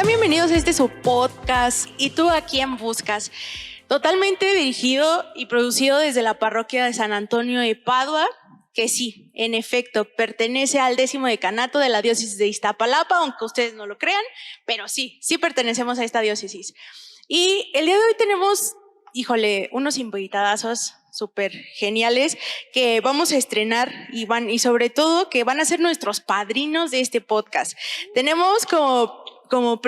Sean bienvenidos a su podcast ¿Y tú a quién buscas? Totalmente dirigido y producido desde la parroquia de San Antonio de Padua, que sí, en efecto, pertenece al 10º decanato de la diócesis de Iztapalapa, aunque ustedes no lo crean, pero sí pertenecemos a esta diócesis. Y el día de hoy tenemos, unos invitadazos súper geniales que vamos a estrenar y sobre todo que van a ser nuestros padrinos de este podcast. Tenemos como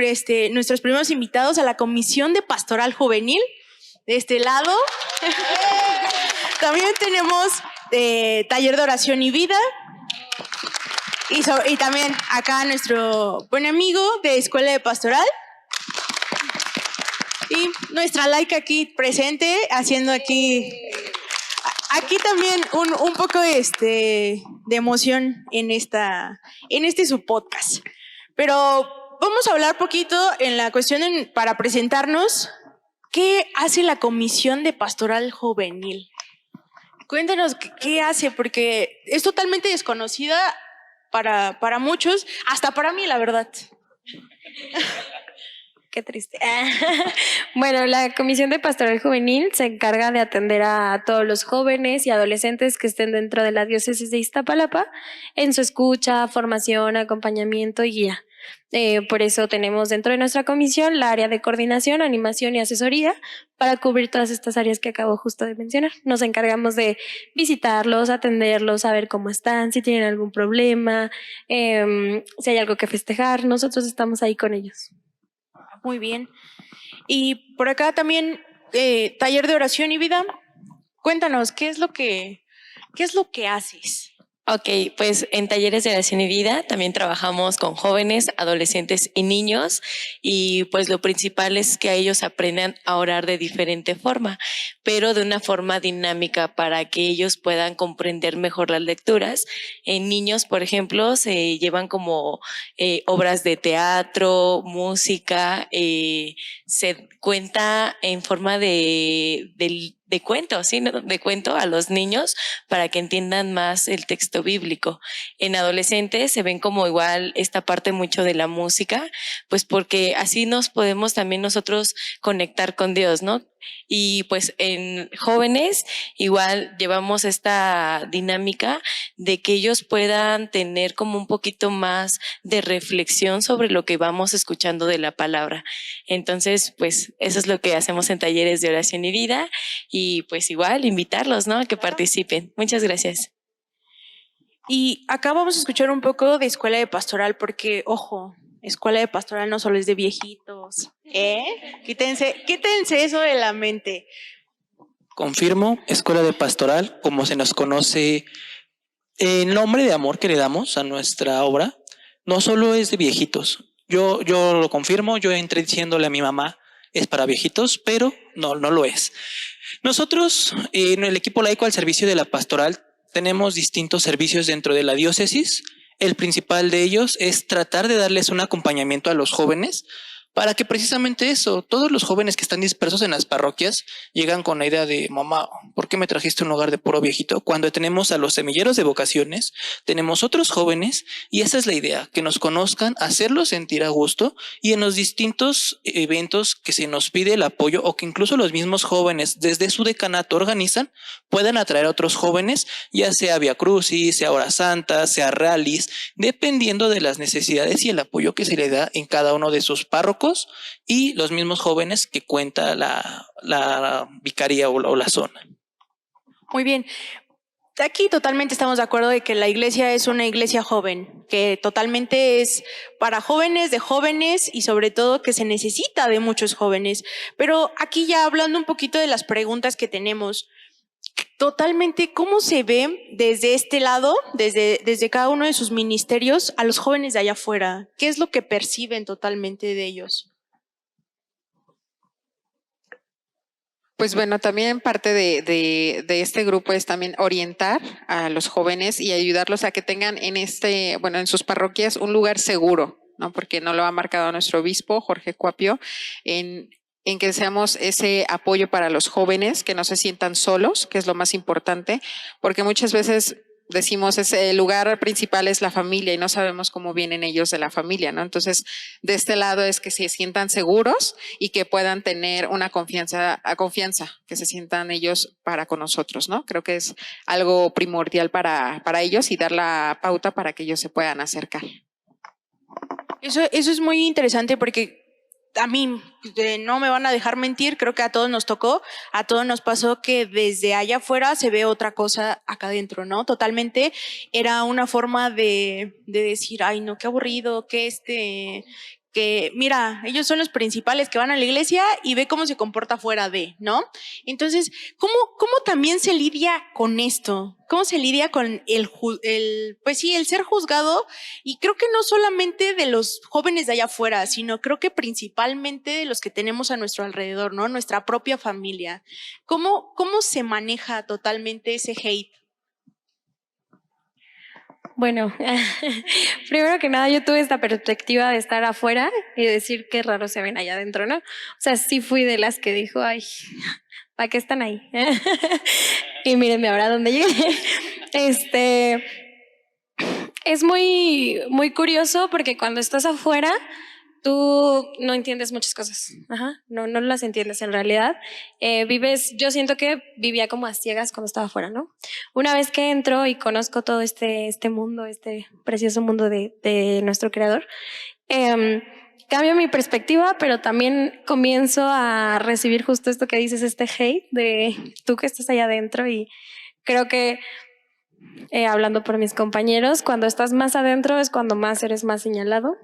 nuestros primeros invitados a la Comisión de Pastoral Juvenil, de este lado. También tenemos Taller de Oración y Vida. Y también acá nuestro buen amigo de Escuela de Pastoral. Y nuestra laica aquí presente, haciendo aquí también un poco de emoción en su podcast. Pero vamos a hablar poquito en la cuestión para presentarnos. ¿Qué hace la Comisión de Pastoral Juvenil? Cuéntanos qué hace, porque es totalmente desconocida para muchos, hasta para mí, la verdad. Qué triste. Bueno, la Comisión de Pastoral Juvenil se encarga de atender a todos los jóvenes y adolescentes que estén dentro de la diócesis de Iztapalapa en su escucha, formación, acompañamiento y guía. Por eso tenemos dentro de nuestra comisión la área de coordinación, animación y asesoría para cubrir todas estas áreas que acabo justo de mencionar. Nos encargamos de visitarlos, atenderlos, saber cómo están, si tienen algún problema, si hay algo que festejar. Nosotros estamos ahí con ellos. Muy bien. Y por acá también Taller de Oración y Vida. Cuéntanos, ¿qué es lo que haces? Ok, pues en Talleres de Oración y Vida también trabajamos con jóvenes, adolescentes y niños, y pues lo principal es que ellos aprendan a orar de diferente forma, pero de una forma dinámica para que ellos puedan comprender mejor las lecturas. En niños, por ejemplo, se llevan como obras de teatro, música, se cuenta en forma de cuento, ¿sí? De cuento a los niños para que entiendan más el texto bíblico. En adolescentes se ven como igual esta parte mucho de la música, pues porque así nos podemos también nosotros conectar con Dios, ¿no? Y pues en jóvenes igual llevamos esta dinámica de que ellos puedan tener como un poquito más de reflexión sobre lo que vamos escuchando de la palabra. Entonces, pues eso es lo que hacemos en Talleres de Oración y Vida, y pues igual invitarlos, ¿no?, a que participen. Muchas gracias. Y acá vamos a escuchar un poco de Escuela de Pastoral, porque, ojo, Escuela de Pastoral no solo es de viejitos, Quítense eso de la mente. Confirmo, Escuela de Pastoral, como se nos conoce, el nombre de amor que le damos a nuestra obra, no solo es de viejitos. Yo lo confirmo, yo entré diciéndole a mi mamá, es para viejitos, pero no lo es. Nosotros, en el equipo laico al servicio de la pastoral, tenemos distintos servicios dentro de la diócesis. El principal de ellos es tratar de darles un acompañamiento a los jóvenes para que precisamente eso, todos los jóvenes que están dispersos en las parroquias llegan con la idea de: mamá, ¿por qué me trajiste a un hogar de puro viejito? Cuando tenemos a los semilleros de vocaciones, tenemos otros jóvenes, y esa es la idea, que nos conozcan, hacerlos sentir a gusto, y en los distintos eventos que se nos pide el apoyo, o que incluso los mismos jóvenes desde su decanato organizan, puedan atraer a otros jóvenes, ya sea Via Crucis, sea Hora Santa, sea rallies, dependiendo de las necesidades y el apoyo que se le da en cada uno de sus párrocos y los mismos jóvenes que cuenta la vicaría o la zona. Muy bien. Aquí totalmente estamos de acuerdo de que la iglesia es una iglesia joven, que totalmente es para jóvenes, de jóvenes, y sobre todo que se necesita de muchos jóvenes. Pero aquí ya hablando un poquito de las preguntas que tenemos, totalmente, ¿cómo se ve desde este lado, desde cada uno de sus ministerios, a los jóvenes de allá afuera? ¿Qué es lo que perciben totalmente de ellos? Pues bueno, también parte de este grupo es también orientar a los jóvenes y ayudarlos a que tengan en sus parroquias un lugar seguro, ¿no? Porque no lo ha marcado nuestro obispo, Jorge Cuapio, en que seamos ese apoyo para los jóvenes, que no se sientan solos, que es lo más importante, porque muchas veces decimos el lugar principal es la familia y no sabemos cómo vienen ellos de la familia, ¿no? Entonces, de este lado es que se sientan seguros y que puedan tener una confianza, que se sientan ellos para con nosotros, ¿no? Creo que es algo primordial para ellos y dar la pauta para que ellos se puedan acercar. Eso es muy interesante porque a mí, no me van a dejar mentir, creo que a todos nos tocó, a todos nos pasó que desde allá afuera se ve otra cosa acá adentro, ¿no? Totalmente era una forma de decir, ay no, qué aburrido, que mira, ellos son los principales que van a la iglesia y ve cómo se comporta fuera de, ¿no? Entonces, ¿cómo también se lidia con esto? ¿Cómo se lidia con pues sí, el ser juzgado? Y creo que no solamente de los jóvenes de allá afuera, sino creo que principalmente de los que tenemos a nuestro alrededor, ¿no? Nuestra propia familia. ¿Cómo se maneja totalmente ese hate? Bueno, primero que nada yo tuve esta perspectiva de estar afuera y decir qué raro se ven allá adentro, ¿no? O sea, sí fui de las que dijo, ay, ¿para qué están ahí? Y mírenme ahora dónde llegué. Es muy, muy curioso porque cuando estás afuera, tú no entiendes muchas cosas. No las entiendes en realidad. Yo siento que vivía como a ciegas cuando estaba afuera, ¿no? Una vez que entro y conozco todo este mundo, este precioso mundo de nuestro creador, cambio mi perspectiva, pero también comienzo a recibir justo esto que dices, este hate de tú que estás allá adentro, y creo que hablando por mis compañeros, cuando estás más adentro es cuando más eres más señalado.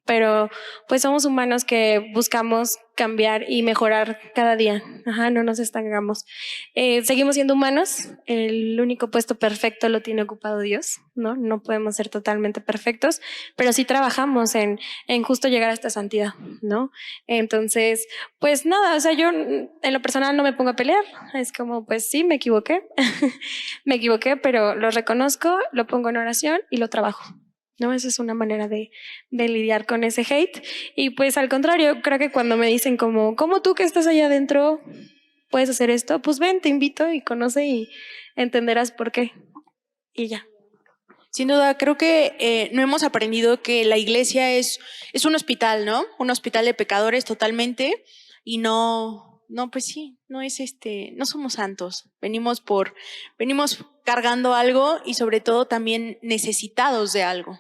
Pero pues somos humanos que buscamos cambiar y mejorar cada día. No nos estancamos. Seguimos siendo humanos. El único puesto perfecto lo tiene ocupado Dios, ¿no? No podemos ser totalmente perfectos, pero sí trabajamos en justo llegar a esta santidad, ¿no? Entonces, pues nada, o sea, yo en lo personal no me pongo a pelear. Es como, pues sí, me equivoqué. Me equivoqué, pero lo reconozco, lo pongo en oración y lo trabajo, ¿no? Esa es una manera de lidiar con ese hate. Y pues al contrario, creo que cuando me dicen ¿cómo tú que estás allá adentro puedes hacer esto? Pues ven, te invito y conoce y entenderás por qué. Y ya. Sin duda, creo que no hemos aprendido que la iglesia es un hospital, ¿no? Un hospital de pecadores totalmente, y no, pues sí, no es no somos santos. Venimos cargando algo y sobre todo también necesitados de algo.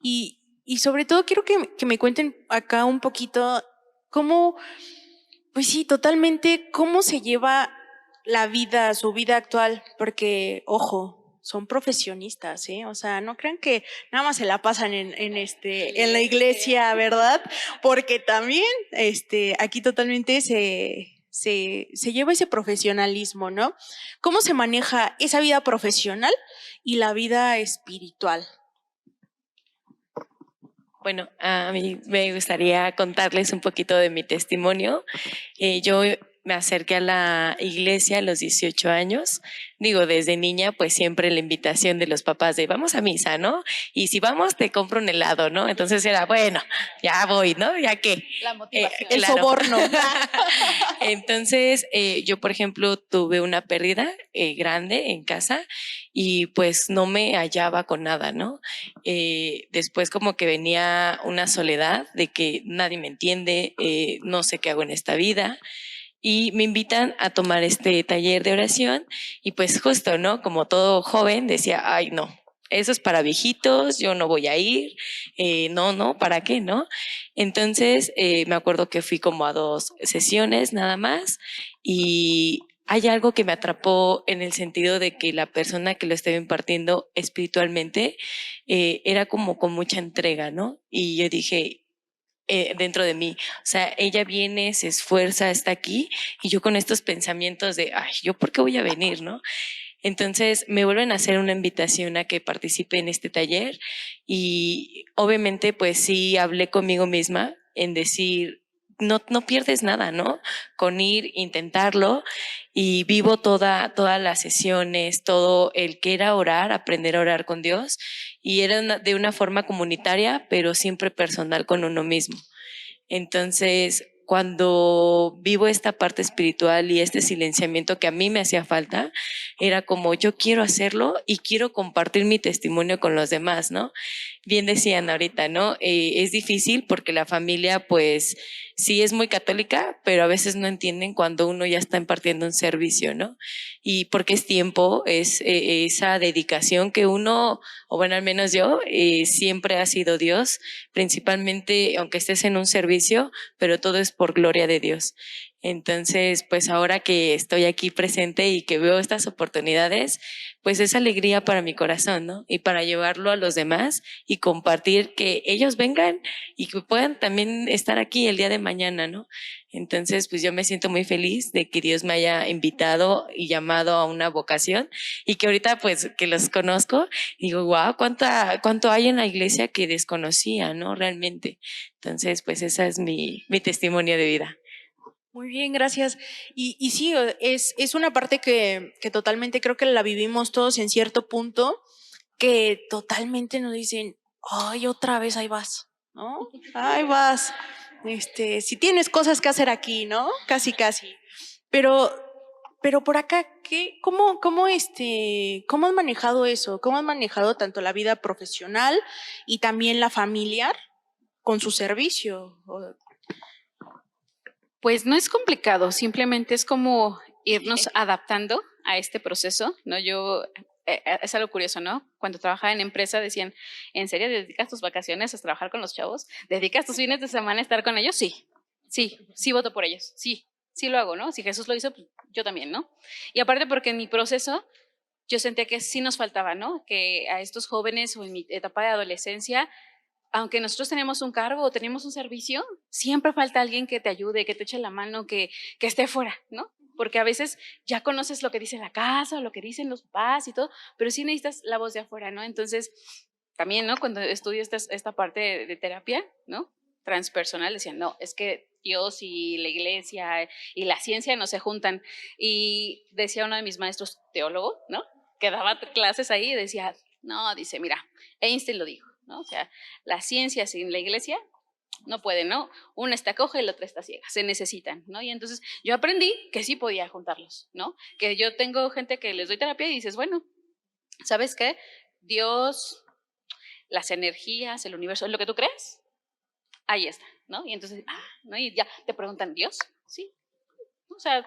Y sobre todo quiero que me cuenten acá un poquito cómo, pues sí, totalmente, cómo se lleva su vida actual, porque, ojo, son profesionistas, ¿eh? O sea, no crean que nada más se la pasan en la iglesia, ¿verdad? Porque también, aquí totalmente se lleva ese profesionalismo, ¿no? ¿Cómo se maneja esa vida profesional y la vida espiritual? Bueno, a mí me gustaría contarles un poquito de mi testimonio. Yo me acerqué a la iglesia a los 18 años. Digo, desde niña, pues siempre la invitación de los papás de vamos a misa, ¿no? Y si vamos, te compro un helado, ¿no? Entonces era, bueno, ya voy, ¿no? ¿Ya qué? La motivación. El Claro. soborno. Entonces, yo, por ejemplo, tuve una pérdida grande en casa y pues no me hallaba con nada, ¿no? Después como que venía una soledad de que nadie me entiende, no sé qué hago en esta vida. Y me invitan a tomar este taller de oración y pues justo, ¿no? Como todo joven decía, ay, no, eso es para viejitos, yo no voy a ir, no, ¿para qué, no? Entonces me acuerdo que fui como a 2 sesiones nada más y hay algo que me atrapó en el sentido de que la persona que lo estaba impartiendo espiritualmente era como con mucha entrega, ¿no? Y yo dije, dentro de mí, o sea, ella viene, se esfuerza, está aquí y yo con estos pensamientos de, ay, ¿yo por qué voy a venir, no? Entonces me vuelven a hacer una invitación a que participe en este taller y obviamente pues sí hablé conmigo misma en decir, no pierdes nada, ¿no? Con ir, intentarlo, y vivo todas las sesiones, todo el que era orar, aprender a orar con Dios, y era de una forma comunitaria, pero siempre personal con uno mismo. Entonces, cuando vivo esta parte espiritual y este silenciamiento que a mí me hacía falta, era como yo quiero hacerlo y quiero compartir mi testimonio con los demás, ¿no? Bien decían ahorita, ¿no? Es difícil porque la familia pues sí es muy católica, pero a veces no entienden cuando uno ya está impartiendo un servicio, ¿no? Y porque es tiempo, es esa dedicación que uno, o bueno, al menos yo, siempre ha sido Dios, principalmente aunque estés en un servicio, pero todo es por gloria de Dios. Entonces, pues ahora que estoy aquí presente y que veo estas oportunidades, pues es alegría para mi corazón, ¿no? Y para llevarlo a los demás y compartir que ellos vengan y que puedan también estar aquí el día de mañana, ¿no? Entonces, pues yo me siento muy feliz de que Dios me haya invitado y llamado a una vocación y que ahorita pues que los conozco, digo, wow, cuánto hay en la iglesia que desconocía, ¿no? Realmente. Entonces, pues esa es mi testimonio de vida. Muy bien, gracias. Y sí, es una parte que totalmente creo que la vivimos todos en cierto punto, que totalmente nos dicen, ay, otra vez ahí vas, ¿no? Ahí vas. Si tienes cosas que hacer aquí, ¿no? Casi, casi. Pero por acá, cómo has manejado eso? ¿Cómo has manejado tanto la vida profesional y también la familiar con su servicio? Pues no es complicado, simplemente es como irnos adaptando a este proceso, ¿no? Es algo curioso, ¿no? Cuando trabajaba en empresa decían, ¿en serio dedicas tus vacaciones a trabajar con los chavos? ¿Dedicas tus fines de semana a estar con ellos? Sí voto por ellos, sí lo hago, ¿no? Si Jesús lo hizo, pues yo también, ¿no? Y aparte porque en mi proceso yo sentía que sí nos faltaba, ¿no? Que a estos jóvenes o en mi etapa de adolescencia, aunque nosotros tenemos un cargo o tenemos un servicio, siempre falta alguien que te ayude, que te eche la mano, que esté fuera, ¿no? Porque a veces ya conoces lo que dice la casa o lo que dicen los papás y todo, pero sí necesitas la voz de afuera, ¿no? Entonces, también, ¿no? Cuando estudio esta parte de terapia, ¿no? Transpersonal, decían, no, es que Dios y la iglesia y la ciencia no se juntan. Y decía uno de mis maestros teólogo, ¿no? Que daba clases ahí y decía, no, dice, mira, Einstein lo dijo, ¿no? O sea, la ciencia sin la iglesia no puede, ¿no? Una está coja y la otra está ciega, se necesitan, ¿no? Y entonces yo aprendí que sí podía juntarlos, ¿no? Que yo tengo gente que les doy terapia y dices, bueno, ¿sabes qué? Dios, las energías, el universo, lo que tú crees, ahí está, ¿no? Y entonces, ¿no? Y ya te preguntan, ¿Dios? Sí. O sea,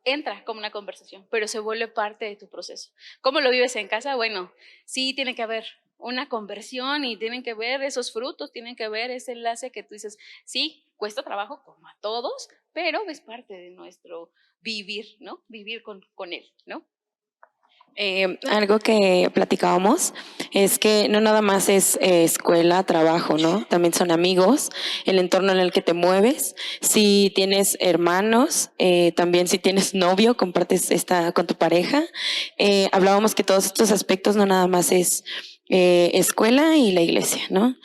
entra como una conversación, pero se vuelve parte de tu proceso. ¿Cómo lo vives en casa? Bueno, sí tiene que haber una conversión y tienen que ver esos frutos, tienen que ver ese enlace que tú dices, sí, cuesta trabajo como a todos, pero es parte de nuestro vivir, ¿no? Vivir con él, ¿no? Algo que platicábamos es que no nada más es escuela, trabajo, ¿no? También son amigos, el entorno en el que te mueves. Si tienes hermanos, también si tienes novio, compartes con tu pareja. Hablábamos que todos estos aspectos no nada más es escuela y la iglesia, ¿no?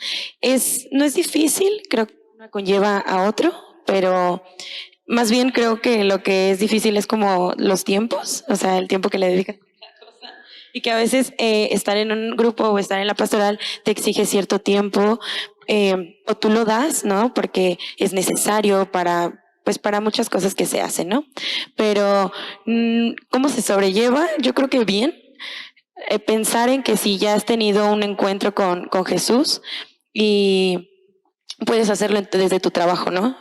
No es difícil, creo que uno conlleva a otro, pero más bien creo que lo que es difícil es como los tiempos, o sea, el tiempo que le dedicas. Y que a veces estar en un grupo o estar en la pastoral te exige cierto tiempo, o tú lo das, ¿no? Porque es necesario para muchas cosas que se hacen, ¿no? Pero, ¿cómo se sobrelleva? Yo creo que bien. Pensar en que si ya has tenido un encuentro con Jesús y puedes hacerlo desde tu trabajo, ¿no?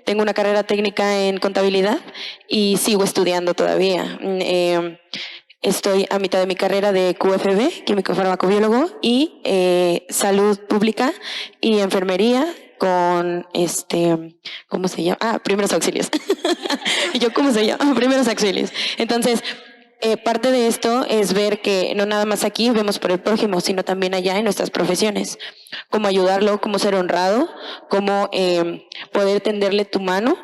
Tengo una carrera técnica en contabilidad y sigo estudiando todavía. Estoy a mitad de mi carrera de QFB, químico farmacobiólogo, y salud pública y enfermería con ¿cómo se llama? Primeros auxilios. Y yo, ¿cómo se llama? Primeros auxilios. Entonces, parte de esto es ver que no nada más aquí vemos por el prójimo, sino también allá en nuestras profesiones. Cómo ayudarlo, cómo ser honrado, cómo poder tenderle tu mano,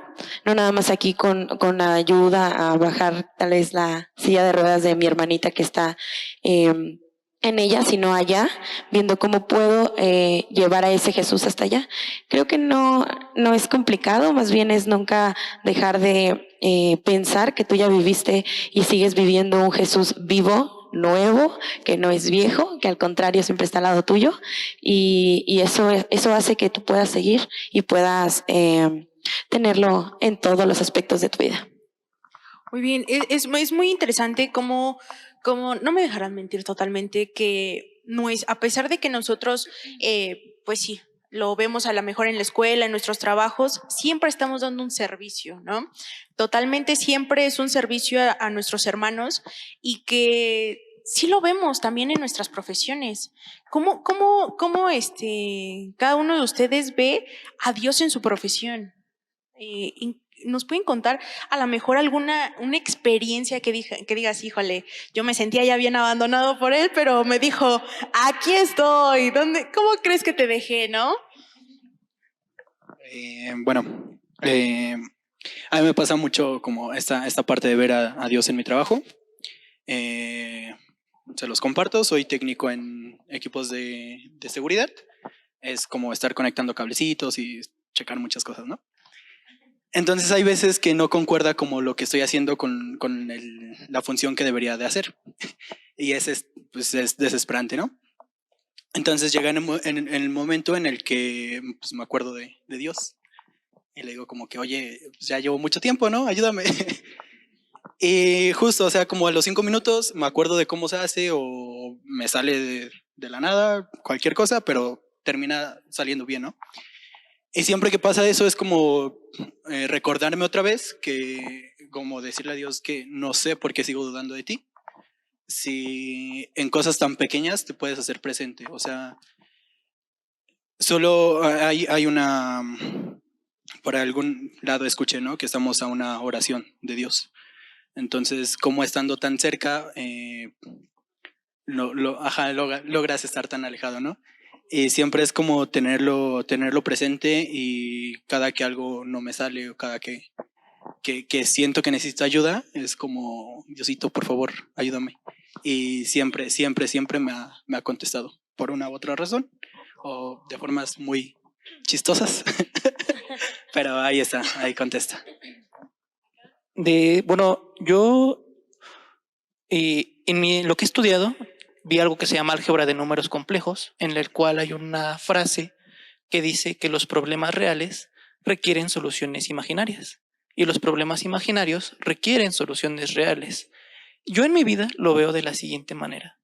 no nada más aquí con la ayuda a bajar tal vez la silla de ruedas de mi hermanita que está en ella, sino allá, viendo cómo puedo llevar a ese Jesús hasta allá. Creo que no es complicado, más bien es nunca dejar de pensar que tú ya viviste y sigues viviendo un Jesús vivo, nuevo, que no es viejo, que al contrario siempre está al lado tuyo, y eso hace que tú puedas seguir y puedas tenerlo en todos los aspectos de tu vida. Muy bien, es muy interesante cómo, no me dejarán mentir totalmente, que no es, a pesar de que nosotros, pues sí, lo vemos a lo mejor en la escuela, en nuestros trabajos, siempre estamos dando un servicio, ¿no? Totalmente siempre es un servicio a nuestros hermanos y que sí lo vemos también en nuestras profesiones. ¿Cómo cada uno de ustedes ve a Dios en su profesión? ¿Nos pueden contar a lo mejor una experiencia que digas, híjole, yo me sentía ya bien abandonado por él, pero me dijo, aquí estoy, ¿cómo crees que te dejé, no? Bueno, a mí me pasa mucho como esta parte de ver a Dios en mi trabajo. Se los comparto, soy técnico en equipos de seguridad. Es como estar conectando cablecitos y checar muchas cosas, ¿no? Entonces hay veces que no concuerda como lo que estoy haciendo con la función que debería de hacer. Y pues es desesperante, ¿no? Entonces llega en el momento en el que pues, me acuerdo de Dios. Y le digo como que, oye, pues ya llevo mucho tiempo, ¿no? Ayúdame. Y justo, o sea, como a los 5 minutos me acuerdo de cómo se hace o me sale de la nada, cualquier cosa, pero termina saliendo bien, ¿no? Y siempre que pasa eso es como recordarme otra vez que, como decirle a Dios que no sé por qué sigo dudando de ti. Si en cosas tan pequeñas te puedes hacer presente. O sea, solo hay una, por algún lado escuché, ¿no? Que estamos a una oración de Dios. Entonces, como estando tan cerca, logras estar tan alejado, ¿no? Y siempre es como tenerlo presente y cada que algo no me sale o cada que siento que necesito ayuda, es como, Diosito, por favor, ayúdame. Y siempre me ha contestado por una u otra razón o de formas muy chistosas. Pero ahí está, ahí contesta. Bueno, yo lo que he estudiado vi algo que se llama álgebra de números complejos, en el cual hay una frase que dice que los problemas reales requieren soluciones imaginarias y los problemas imaginarios requieren soluciones reales. Yo en mi vida lo veo de la siguiente manera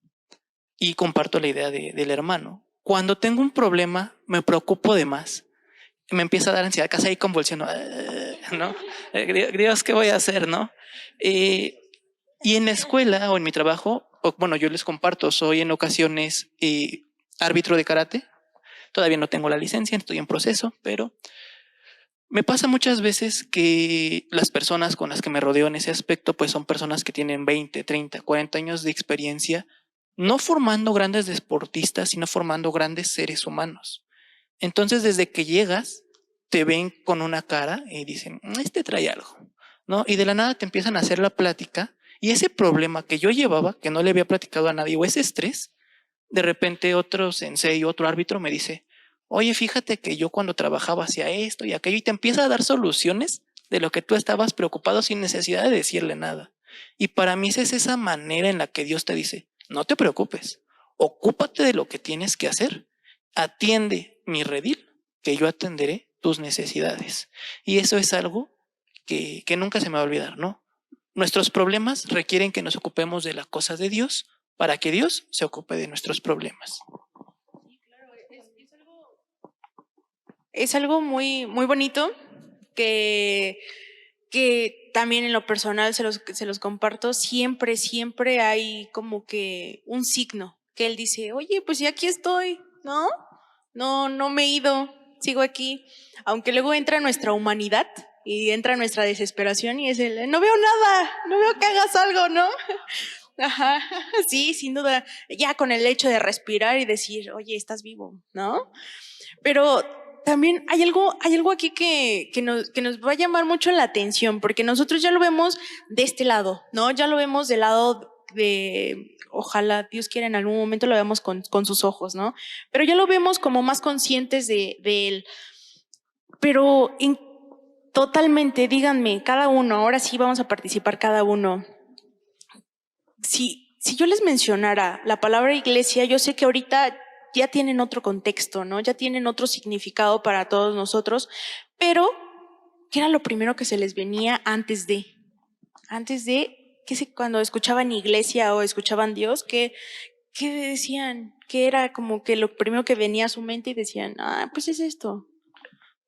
y comparto la idea del hermano. Cuando tengo un problema, me preocupo de más. Me empieza a dar ansiedad, casi ahí convulsión, ¿no? Dios, ¿qué voy a hacer, no? Y en la escuela o en mi trabajo, bueno, yo les comparto, soy en ocasiones árbitro de karate. Todavía no tengo la licencia, estoy en proceso, pero me pasa muchas veces que las personas con las que me rodeo en ese aspecto, pues son personas que tienen 20, 30, 40 años de experiencia, no formando grandes deportistas, sino formando grandes seres humanos. Entonces, desde que llegas, te ven con una cara y dicen, este trae algo, ¿no? Y de la nada te empiezan a hacer la plática y ese problema que yo llevaba, que no le había platicado a nadie, o ese estrés, de repente otro sensei, otro árbitro me dice, oye, fíjate que yo cuando trabajaba hacía esto y aquello, y te empieza a dar soluciones de lo que tú estabas preocupado sin necesidad de decirle nada. Y para mí es esa manera en la que Dios te dice, no te preocupes, ocúpate de lo que tienes que hacer, atiende mi redil, que yo atenderé tus necesidades. Y eso es algo que nunca se me va a olvidar, ¿no? Nuestros problemas requieren que nos ocupemos de las cosas de Dios para que Dios se ocupe de nuestros problemas. Es algo muy, muy bonito que también en lo personal se los comparto. Siempre hay como que un signo que él dice, oye, pues ya aquí estoy, ¿no? No me he ido, sigo aquí. Aunque luego entra nuestra humanidad y entra nuestra desesperación y es no veo nada, no veo que hagas algo, ¿no? Ajá, sí, sin duda. Ya con el hecho de respirar y decir, oye, estás vivo, ¿no? Pero también hay algo aquí que nos va a llamar mucho la atención, porque nosotros ya lo vemos de este lado, ¿no? Ya lo vemos del lado de, ojalá Dios quiera en algún momento lo veamos con sus ojos, ¿no? Pero ya lo vemos como más conscientes de él. Pero totalmente, díganme, cada uno, ahora sí vamos a participar cada uno. Si yo les mencionara la palabra iglesia, yo sé que ahorita ya tienen otro contexto, ¿no? Ya tienen otro significado para todos nosotros, pero ¿qué era lo primero que se les venía antes de? Cuando escuchaban iglesia o escuchaban Dios, ¿qué decían? ¿Qué era como que lo primero que venía a su mente y decían, pues es esto?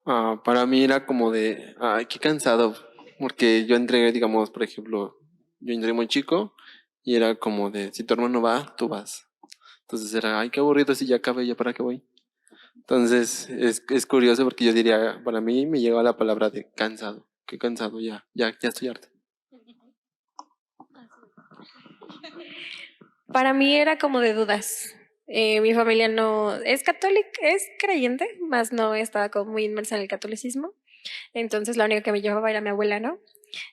Para mí era como de, ay, qué cansado, porque yo entré, digamos, por ejemplo, yo entré muy chico y era como de, si tu hermano va, tú vas. Entonces era, ay, qué aburrido, si ya acabé, ¿ya para qué voy? Entonces es curioso porque yo diría, para mí me llegaba la palabra de cansado, qué cansado, ya estoy harto. Para mí era como de dudas. Mi familia no es católica, es creyente, más no estaba como muy inmersa en el catolicismo. Entonces la única que me llevaba era mi abuela, ¿no?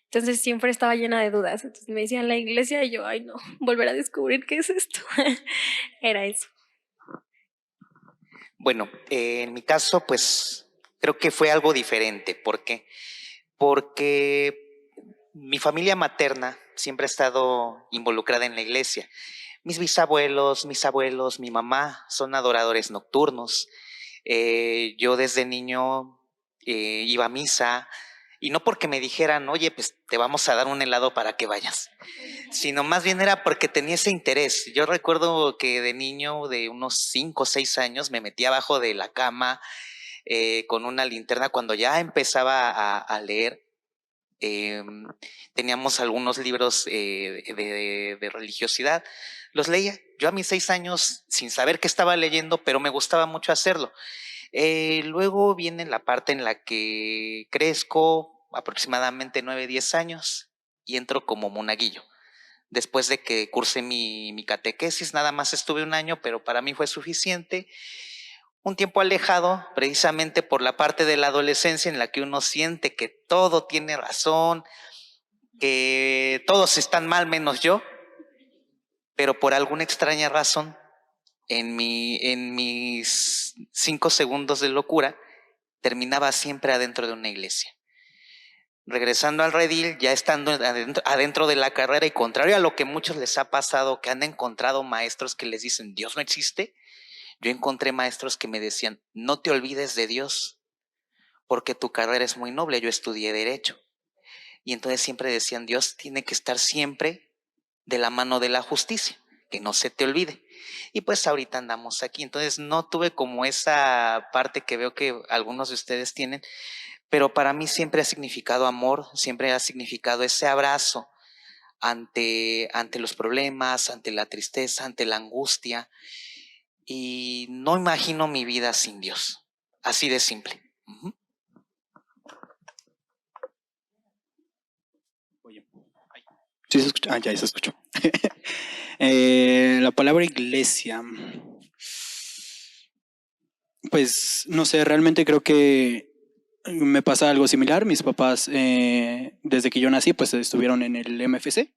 Entonces siempre estaba llena de dudas. Entonces me decían la iglesia y yo, ay no, volver a descubrir qué es esto. Era eso. Bueno, en mi caso, pues creo que fue algo diferente. ¿Por qué? Porque mi familia materna siempre ha estado involucrada en la iglesia. Mis bisabuelos, mis abuelos, mi mamá son adoradores nocturnos. Yo desde niño iba a misa, y no porque me dijeran, oye, pues te vamos a dar un helado para que vayas, sino más bien era porque tenía ese interés. Yo recuerdo que de niño, de unos 5 o 6 años, me metía abajo de la cama con una linterna cuando ya empezaba a leer. Teníamos algunos libros de religiosidad, los leía. Yo a mis 6 años, sin saber qué estaba leyendo, pero me gustaba mucho hacerlo. Luego viene la parte en la que crezco, aproximadamente 9, 10 años, y entro como monaguillo. Después de que cursé mi catequesis, nada más estuve 1 año, pero para mí fue suficiente. Un tiempo alejado, precisamente por la parte de la adolescencia en la que uno siente que todo tiene razón, que todos están mal menos yo, pero por alguna extraña razón, en mis 5 segundos de locura, terminaba siempre adentro de una iglesia. Regresando al redil, ya estando adentro de la carrera, y contrario a lo que muchos les ha pasado, que han encontrado maestros que les dicen Dios no existe, yo encontré maestros que me decían, no te olvides de Dios, porque tu carrera es muy noble. Yo estudié Derecho. Y entonces siempre decían, Dios tiene que estar siempre de la mano de la justicia, que no se te olvide. Y pues ahorita andamos aquí. Entonces no tuve como esa parte que veo que algunos de ustedes tienen, pero para mí siempre ha significado amor, siempre ha significado ese abrazo ante los problemas, ante la tristeza, ante la angustia. Y no imagino mi vida sin Dios. Así de simple. Uh-huh. Sí, se escucha. Ya se escuchó. La palabra iglesia. Pues no sé, realmente creo que me pasa algo similar. Mis papás, desde que yo nací, pues estuvieron en el MFC.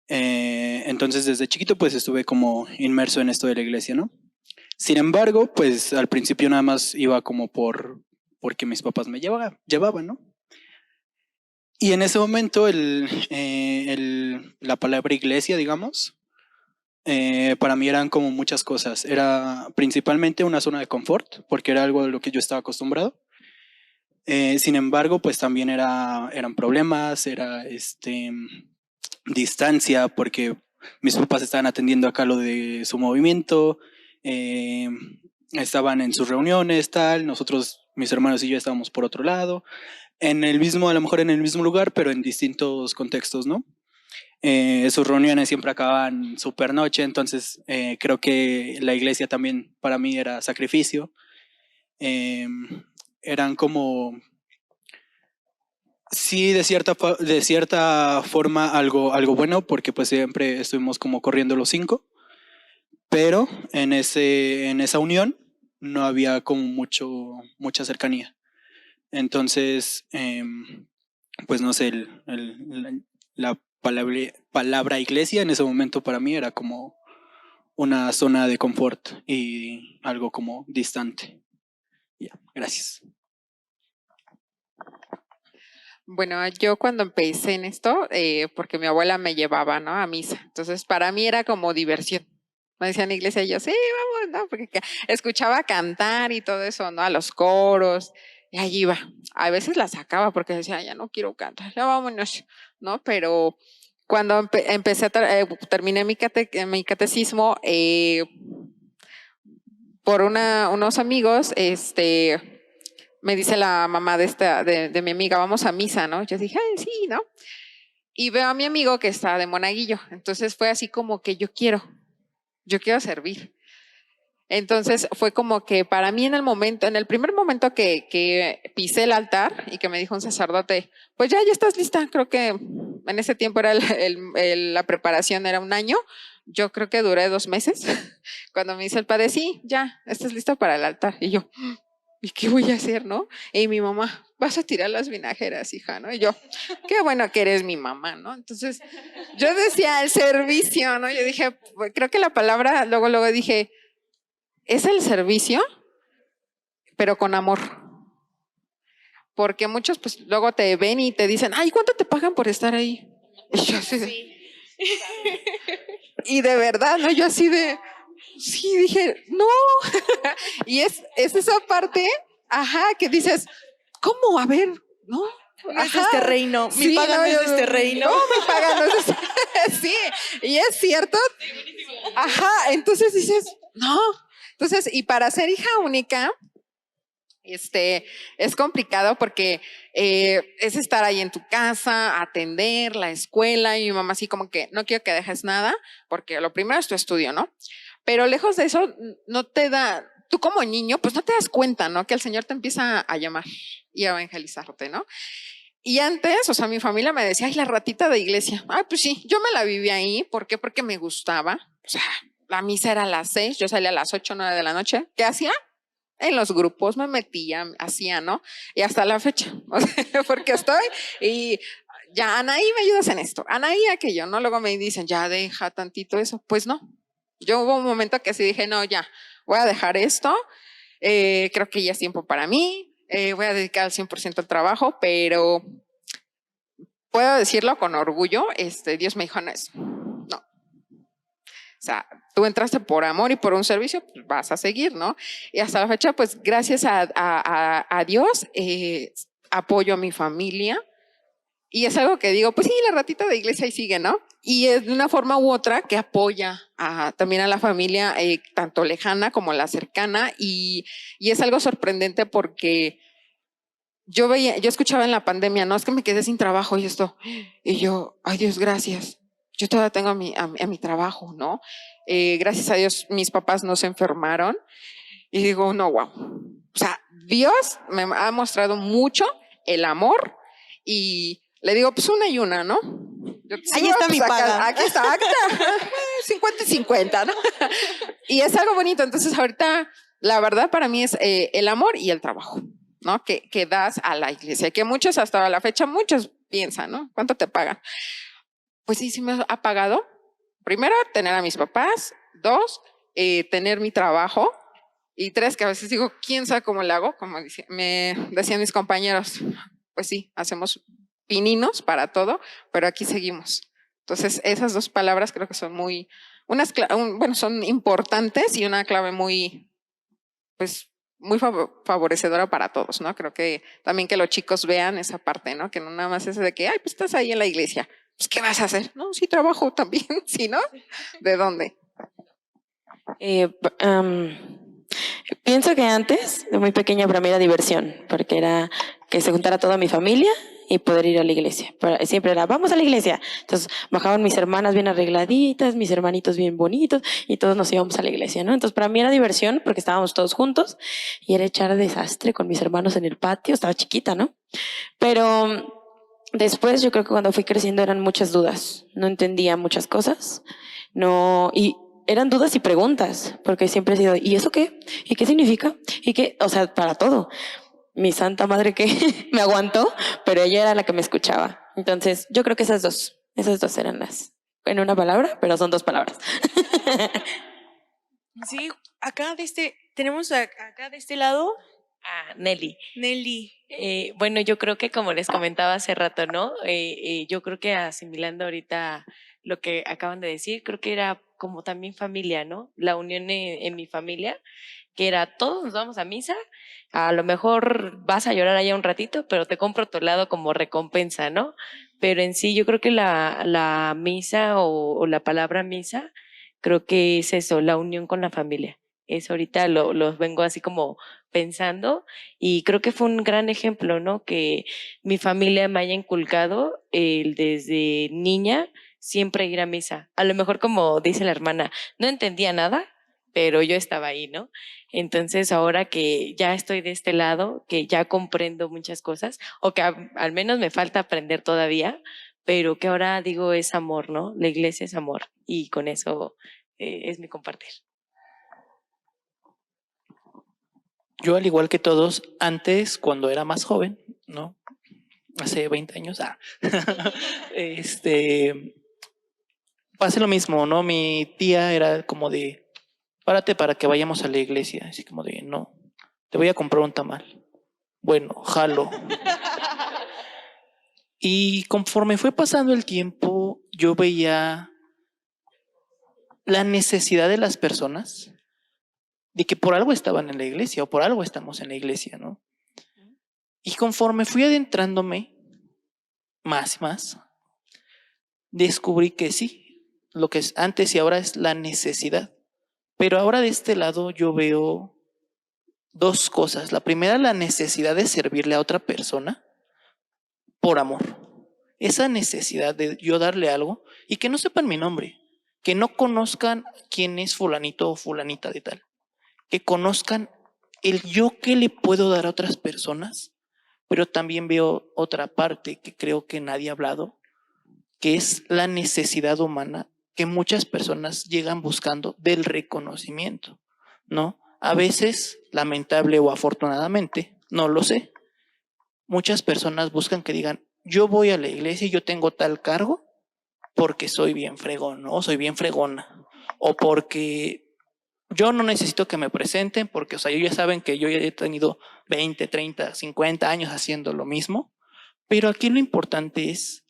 Entonces desde chiquito pues estuve como inmerso en esto de la iglesia, ¿no? Sin embargo, pues al principio nada más iba como porque mis papás me llevaban, ¿no? Y en ese momento la palabra iglesia, digamos, para mí eran como muchas cosas. Era principalmente una zona de confort, porque era algo a lo que yo estaba acostumbrado. Sin embargo, pues también eran problemas, era distancia, porque mis papás estaban atendiendo acá lo de su movimiento, estaban en sus reuniones, tal, nosotros, mis hermanos y yo estábamos por otro lado, a lo mejor en el mismo lugar, pero en distintos contextos, ¿no? Sus reuniones siempre acababan súper noche, entonces creo que la iglesia también para mí era sacrificio. Eran como, sí, de cierta forma algo bueno, porque pues siempre estuvimos como corriendo los 5, pero en esa unión no había como mucha cercanía. Entonces, pues no sé, la palabra iglesia en ese momento para mí era como una zona de confort y algo como distante. Ya, gracias. Bueno, yo cuando empecé en esto, porque mi abuela me llevaba, ¿no?, a misa. Entonces, para mí era como diversión. Me decían iglesia y yo, sí, vamos, ¿no? Porque escuchaba cantar y todo eso, ¿no? A los coros. Y allí iba. A veces la sacaba porque decía, ya no quiero cantar, ya vámonos, ¿no? Pero cuando empecé terminé mi catecismo, por unos amigos, me dice la mamá de mi amiga, vamos a misa, ¿no? Yo dije, ay, sí, ¿no? Y veo a mi amigo que está de monaguillo. Entonces fue así como que yo quiero servir. Entonces fue como que para mí en el primer momento que pisé el altar y que me dijo un sacerdote, pues ya estás lista. Creo que en ese tiempo era la preparación era 1 año. Yo creo que duré 2 meses. Cuando me dice el padre, sí, ya, estás lista para el altar. Y yo, ¿y qué voy a hacer, no? Y mi mamá, vas a tirar las vinajeras, hija, ¿no? Y yo, qué bueno que eres mi mamá, ¿no? Entonces, yo decía el servicio, ¿no? Yo dije, creo que la palabra, luego dije, es el servicio, pero con amor. Porque muchos, pues, luego te ven y te dicen, ay, ¿cuánto te pagan por estar ahí? Y yo así de... Y de verdad, ¿no? Yo así de... Sí, dije, no. Y es esa parte, que dices, ¿cómo? A ver, ¿no? No es este reino, mi paga no es de este reino. No, mi paga no es de sí, y es cierto. Entonces dices, no. Entonces, y para ser hija única, es complicado porque es estar ahí en tu casa, atender la escuela, y mi mamá así como que no quiero que dejes nada, porque lo primero es tu estudio, ¿no? Pero lejos de eso, no te da, tú como niño, pues no te das cuenta, ¿no? Que el Señor te empieza a llamar y a evangelizarte, ¿no? Y antes, o sea, mi familia me decía, ay, la ratita de iglesia. Ay, pues sí, yo me la viví ahí. ¿Por qué? Porque me gustaba. O sea, la misa era a las 6, yo salía a las 8, 9 de la noche. ¿Qué hacía? En los grupos me metía, hacía, ¿no? Y hasta la fecha, o sea, porque estoy y ya, Anaí, me ayudas en esto, Anaí, aquello, ¿no? Luego me dicen, ya deja tantito eso. Pues no, yo hubo un momento que sí dije, no, ya, voy a dejar esto, creo que ya es tiempo para mí, voy a dedicar al 100% al trabajo, pero puedo decirlo con orgullo, Dios me dijo, no es, no. O sea, tú entraste por amor y por un servicio, pues vas a seguir, ¿no? Y hasta la fecha, pues gracias a Dios, apoyo a mi familia. Y es algo que digo, pues sí, la ratita de iglesia ahí sigue, ¿no? Y es de una forma u otra que apoya también a la familia, tanto lejana como la cercana. Y es algo sorprendente porque yo escuchaba en la pandemia, no, es que me quedé sin trabajo y esto. Y yo, ay Dios, gracias. Yo todavía tengo a mi trabajo, ¿no? Gracias a Dios mis papás no se enfermaron. Y digo, no, wow. O sea, Dios me ha mostrado mucho el amor y le digo, pues una y una, ¿no? Ahí está mi paga. Aquí está, 50 y 50, ¿no? Y es algo bonito. Entonces ahorita, la verdad para mí es el amor y el trabajo, ¿no? Que das a la iglesia. Que muchos, hasta la fecha, muchos piensan, ¿no? ¿Cuánto te pagan? Pues sí, sí me ha pagado. Primero, tener a mis papás. 2, tener mi trabajo. Y 3, que a veces digo, ¿quién sabe cómo le hago? Como me decían mis compañeros, pues sí, hacemos pininos para todo, pero aquí seguimos. Entonces, esas 2 palabras creo que son son importantes y una clave muy, pues, muy favorecedora para todos, ¿no? Creo que también que los chicos vean esa parte, ¿no? Que no nada más es de que, ay, pues estás ahí en la iglesia. Pues, ¿qué vas a hacer? No, sí trabajo también, ¿sí, no? ¿De dónde? Pienso que antes, de muy pequeña, para mí era diversión, porque era que se juntara toda mi familia y poder ir a la iglesia. Pero siempre era, vamos a la iglesia. Entonces bajaban mis hermanas bien arregladitas, mis hermanitos bien bonitos y todos nos íbamos a la iglesia, ¿no? Entonces para mí era diversión porque estábamos todos juntos y era echar desastre con mis hermanos en el patio. Estaba chiquita, ¿no? Pero después yo creo que cuando fui creciendo eran muchas dudas. No entendía muchas cosas. Y eran dudas y preguntas, porque siempre he sido, ¿y eso qué? ¿Y qué significa? ¿Y qué? O sea, para todo. Mi santa madre que me aguantó, pero ella era la que me escuchaba. Entonces, yo creo que esas dos eran las, en una palabra, pero son 2 palabras. Sí, tenemos acá de este lado Nelly. Nelly. Bueno, yo creo que como les comentaba hace rato, ¿no? Yo creo que asimilando ahorita lo que acaban de decir, creo que era como también familia, ¿no? La unión en mi familia que era todos nos vamos a misa, a lo mejor vas a llorar allá un ratito, pero te compro tu helado como recompensa, ¿no? Pero en sí yo creo que la misa o la palabra misa, creo que es eso, la unión con la familia. Eso ahorita los vengo así como pensando y creo que fue un gran ejemplo, ¿no? Que mi familia me haya inculcado el desde niña siempre ir a misa. A lo mejor como dice la hermana, no entendía nada, pero yo estaba ahí, ¿no? Entonces ahora que ya estoy de este lado, que ya comprendo muchas cosas, o que al menos me falta aprender todavía, pero que ahora digo es amor, ¿no? La iglesia es amor y con eso es mi compartir. Yo, al igual que todos, antes, cuando era más joven, ¿no? Hace 20 años, pasé lo mismo, ¿no? Mi tía era como de, párate para que vayamos a la iglesia. Así como de, no, te voy a comprar un tamal. Bueno, jalo. Y conforme fue pasando el tiempo, yo veía la necesidad de las personas de que por algo estaban en la iglesia o por algo estamos en la iglesia, ¿no? Y conforme fui adentrándome más y más, descubrí que sí, lo que es antes y ahora es la necesidad. Pero ahora de este lado yo veo dos cosas. La primera, la necesidad de servirle a otra persona por amor. Esa necesidad de yo darle algo y que no sepan mi nombre, que no conozcan quién es fulanito o fulanita de tal, que conozcan el yo que le puedo dar a otras personas, pero también veo otra parte que creo que nadie ha hablado, que es la necesidad humana que muchas personas llegan buscando del reconocimiento, ¿no? A veces, lamentable o afortunadamente, no lo sé, muchas personas buscan que digan, yo voy a la iglesia y yo tengo tal cargo porque soy bien fregón, ¿no? Soy bien fregona. O porque yo no necesito que me presenten porque, o sea, ellos ya saben que yo ya he tenido 20, 30, 50 años haciendo lo mismo. Pero aquí lo importante es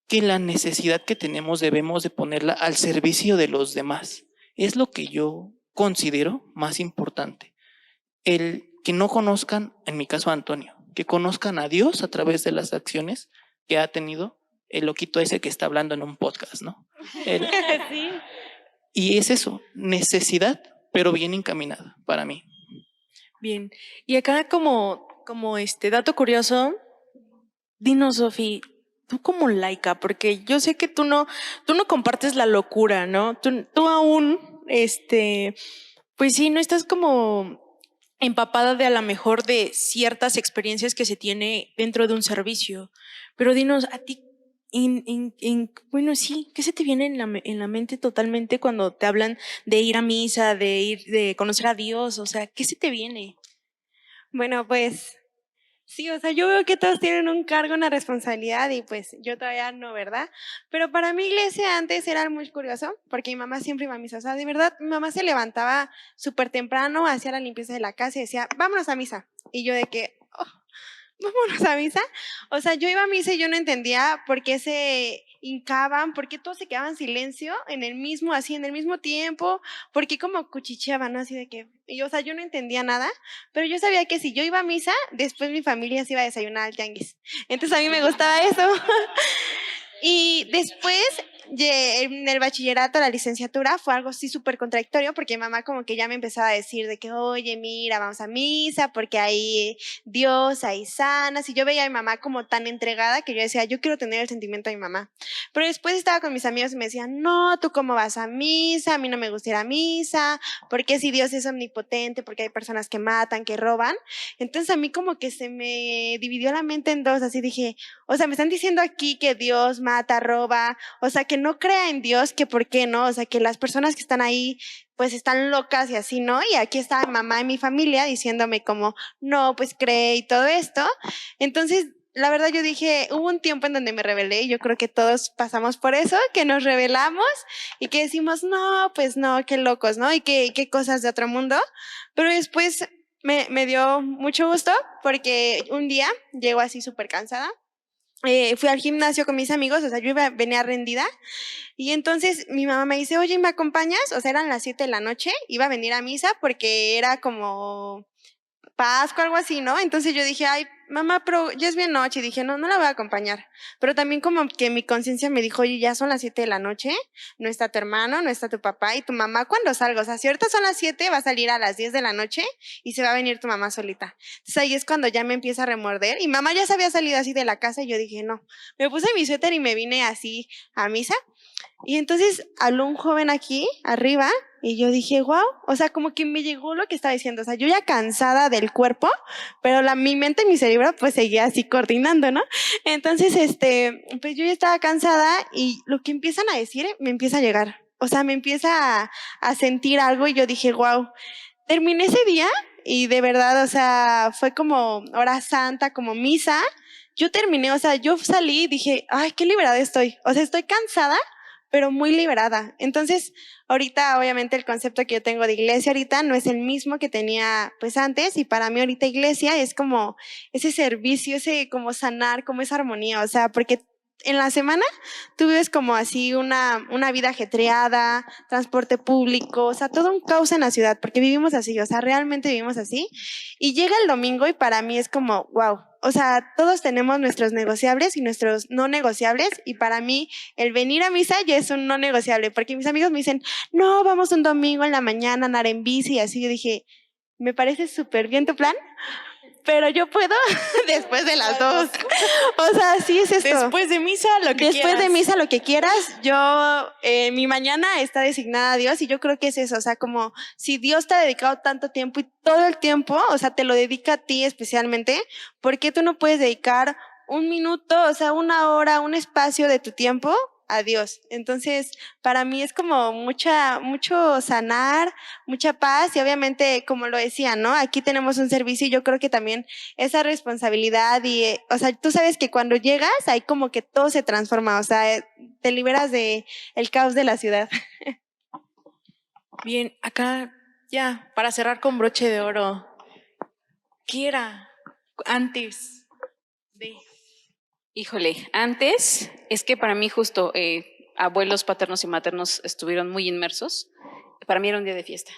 que la necesidad que tenemos debemos de ponerla al servicio de los demás. Es lo que yo considero más importante. El que no conozcan, en mi caso a Antonio, que conozcan a Dios a través de las acciones que ha tenido el loquito ese que está hablando en un podcast, ¿no? Sí. Y es eso, necesidad, pero bien encaminada para mí. Bien. Y acá como dato curioso, dinos, Sofi, tú como laica, porque yo sé que tú no compartes la locura, ¿no? Tú aún, pues sí, no estás como empapada de a lo mejor de ciertas experiencias que se tiene dentro de un servicio. Pero dinos, a ti, bueno, sí, ¿qué se te viene en la mente totalmente cuando te hablan de ir a misa, de conocer a Dios? O sea, ¿qué se te viene? Bueno, pues sí, o sea, yo veo que todos tienen un cargo, una responsabilidad y pues yo todavía no, ¿verdad? Pero para mi iglesia antes era muy curioso porque mi mamá siempre iba a misa. O sea, de verdad, mi mamá se levantaba súper temprano, hacía la limpieza de la casa y decía, vámonos a misa. Y yo de que, oh, vámonos a misa. O sea, yo iba a misa y yo no entendía por qué se hincaban, por qué todos se quedaban en silencio en el mismo, así, en el mismo tiempo, por qué como cuchicheaban, ¿no? Así de que, y, o sea, yo no entendía nada, pero yo sabía que si yo iba a misa, después mi familia se iba a desayunar al tianguis. Entonces a mí me gustaba eso. Y después, en el bachillerato, la licenciatura, fue algo así súper contradictorio porque mi mamá como que ya me empezaba a decir de que, oye, mira, vamos a misa porque ahí Dios, ahí sanas. Y yo veía a mi mamá como tan entregada que yo decía, yo quiero tener el sentimiento de mi mamá. Pero después estaba con mis amigos y me decían, no, ¿tú cómo vas a misa? A mí no me gusta ir a misa. ¿Por qué si Dios es omnipotente? Porque hay personas que matan, que roban. Entonces a mí como que se me dividió la mente en dos, así dije, o sea, me están diciendo aquí que Dios mata, roba, o sea, que no crea en Dios, que por qué no, o sea, que las personas que están ahí pues están locas y así, ¿no? Y aquí está mi mamá y mi familia diciéndome como, no, pues cree y todo esto. Entonces, la verdad yo dije, hubo un tiempo en donde me rebelé y yo creo que todos pasamos por eso, que nos rebelamos y que decimos, no, pues no, qué locos, ¿no? Y qué cosas de otro mundo. Pero después me dio mucho gusto porque un día llego así súper cansada fui al gimnasio con mis amigos, o sea, venía rendida. Y entonces mi mamá me dice, oye, ¿me acompañas? O sea, eran las 7 de la noche, iba a venir a misa porque era como Pascua, algo así, ¿no? Entonces yo dije, ay, mamá, pero ya es bien noche. Y dije, no, no la voy a acompañar. Pero también como que mi conciencia me dijo, oye, ya son las 7 de la noche, no está tu hermano, no está tu papá y tu mamá cuando salga. O sea, si ahorita son las 7, va a salir a las 10 de la noche y se va a venir tu mamá solita. Entonces ahí es cuando ya me empieza a remorder. Y mamá ya se había salido así de la casa y yo dije, no. Me puse mi suéter y me vine así a misa. Y entonces habló un joven aquí, arriba, y yo dije, wow, o sea, como que me llegó lo que estaba diciendo, o sea, yo ya cansada del cuerpo, pero mi mente y mi cerebro pues seguía así coordinando, ¿no? Entonces, pues yo ya estaba cansada y lo que empiezan a decir me empieza a llegar, o sea, me empieza a sentir algo y yo dije, wow, terminé ese día y de verdad, o sea, fue como hora santa, como misa, yo terminé, o sea, yo salí y dije, ay, qué liberada estoy, o sea, estoy cansada, pero muy liberada. Entonces, ahorita obviamente el concepto que yo tengo de iglesia ahorita no es el mismo que tenía pues antes y para mí ahorita iglesia es como ese servicio, ese como sanar, como esa armonía, o sea, porque en la semana tú vives como así una vida ajetreada, transporte público, o sea, todo un caos en la ciudad, porque vivimos así, o sea, realmente vivimos así. Y llega el domingo y para mí es como, wow, o sea, todos tenemos nuestros negociables y nuestros no negociables y para mí el venir a misa ya es un no negociable, porque mis amigos me dicen, no, vamos un domingo en la mañana a andar en bici y así. Yo dije, me parece súper bien tu plan, pero yo puedo después de las 2. O sea, sí es esto. Después de misa, lo que Después quieras. de misa, lo que quieras. Yo, mi mañana está designada a Dios y yo creo que es eso. O sea, como si Dios te ha dedicado tanto tiempo y todo el tiempo, o sea, te lo dedica a ti especialmente, ¿por qué tú no puedes dedicar un minuto, o sea, una hora, un espacio de tu tiempo a Dios? Entonces, para mí es como mucho sanar, mucha paz y obviamente, como lo decía, ¿no? Aquí tenemos un servicio y yo creo que también esa responsabilidad y, o sea, tú sabes que cuando llegas, ahí como que todo se transforma, o sea, te liberas de el caos de la ciudad. Bien, acá ya, para cerrar con broche de oro, ¿qué era antes de...? Híjole, antes es que para mí justo abuelos paternos y maternos estuvieron muy inmersos. Para mí era un día de fiesta,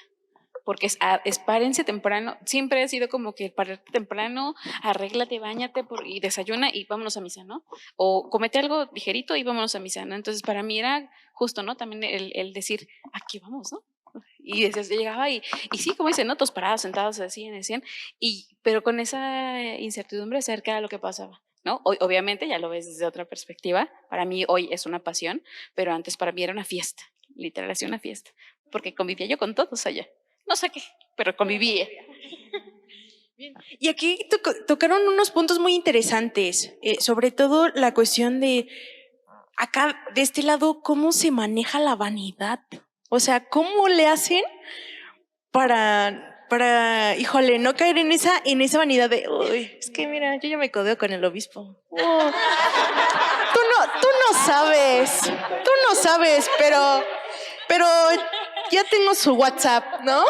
porque es párense temprano. Siempre ha sido como que pararte temprano, arréglate, báñate y desayuna y vámonos a misa, ¿no? O comete algo ligerito y vámonos a misa, ¿no? Entonces para mí era justo, ¿no? También el decir, aquí vamos, ¿no? Y decías, llegaba y sí, como dicen, ¿no? Todos parados, sentados, así, decían, pero con esa incertidumbre acerca de lo que pasaba, ¿no? Hoy, obviamente, ya lo ves desde otra perspectiva. Para mí hoy es una pasión, pero antes para mí era una fiesta, literal, hacía una fiesta, porque convivía yo con todos allá. No sé qué, pero convivía. Bien. Y aquí tocaron unos puntos muy interesantes, sobre todo la cuestión de, acá, de este lado, cómo se maneja la vanidad. O sea, ¿cómo le hacen para, híjole, no caer en esa vanidad de, uy, es que mira, yo ya me codeo con el obispo. Oh. Tú no sabes, pero ya tengo su WhatsApp, ¿no?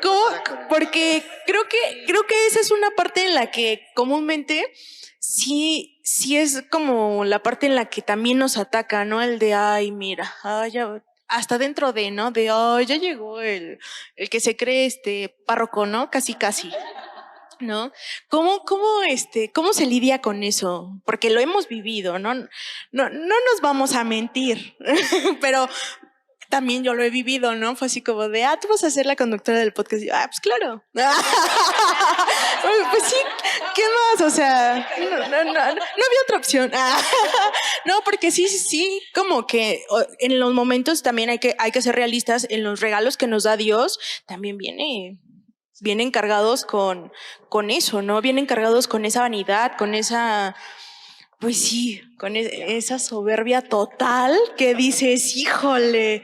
¿Cómo? Porque creo que esa es una parte en la que comúnmente sí es como la parte en la que también nos ataca, ¿no? El de, ay, mira, ay, ya, hasta dentro de, ¿no? De, ay, ya llegó el que se cree párroco, ¿no? Casi, ¿no? ¿Cómo se lidia con eso? Porque lo hemos vivido, ¿no? No nos vamos a mentir, pero también yo lo he vivido, ¿no? Fue así como de, tú vas a ser la conductora del podcast. Y yo, pues claro. Pues sí, ¿qué más? O sea, no había otra opción. No, porque sí, como que en los momentos también hay que ser realistas. En los regalos que nos da Dios, también vienen cargados con eso, ¿no? Vienen cargados con esa vanidad, con esa... Pues sí, con esa soberbia total que dices, híjole.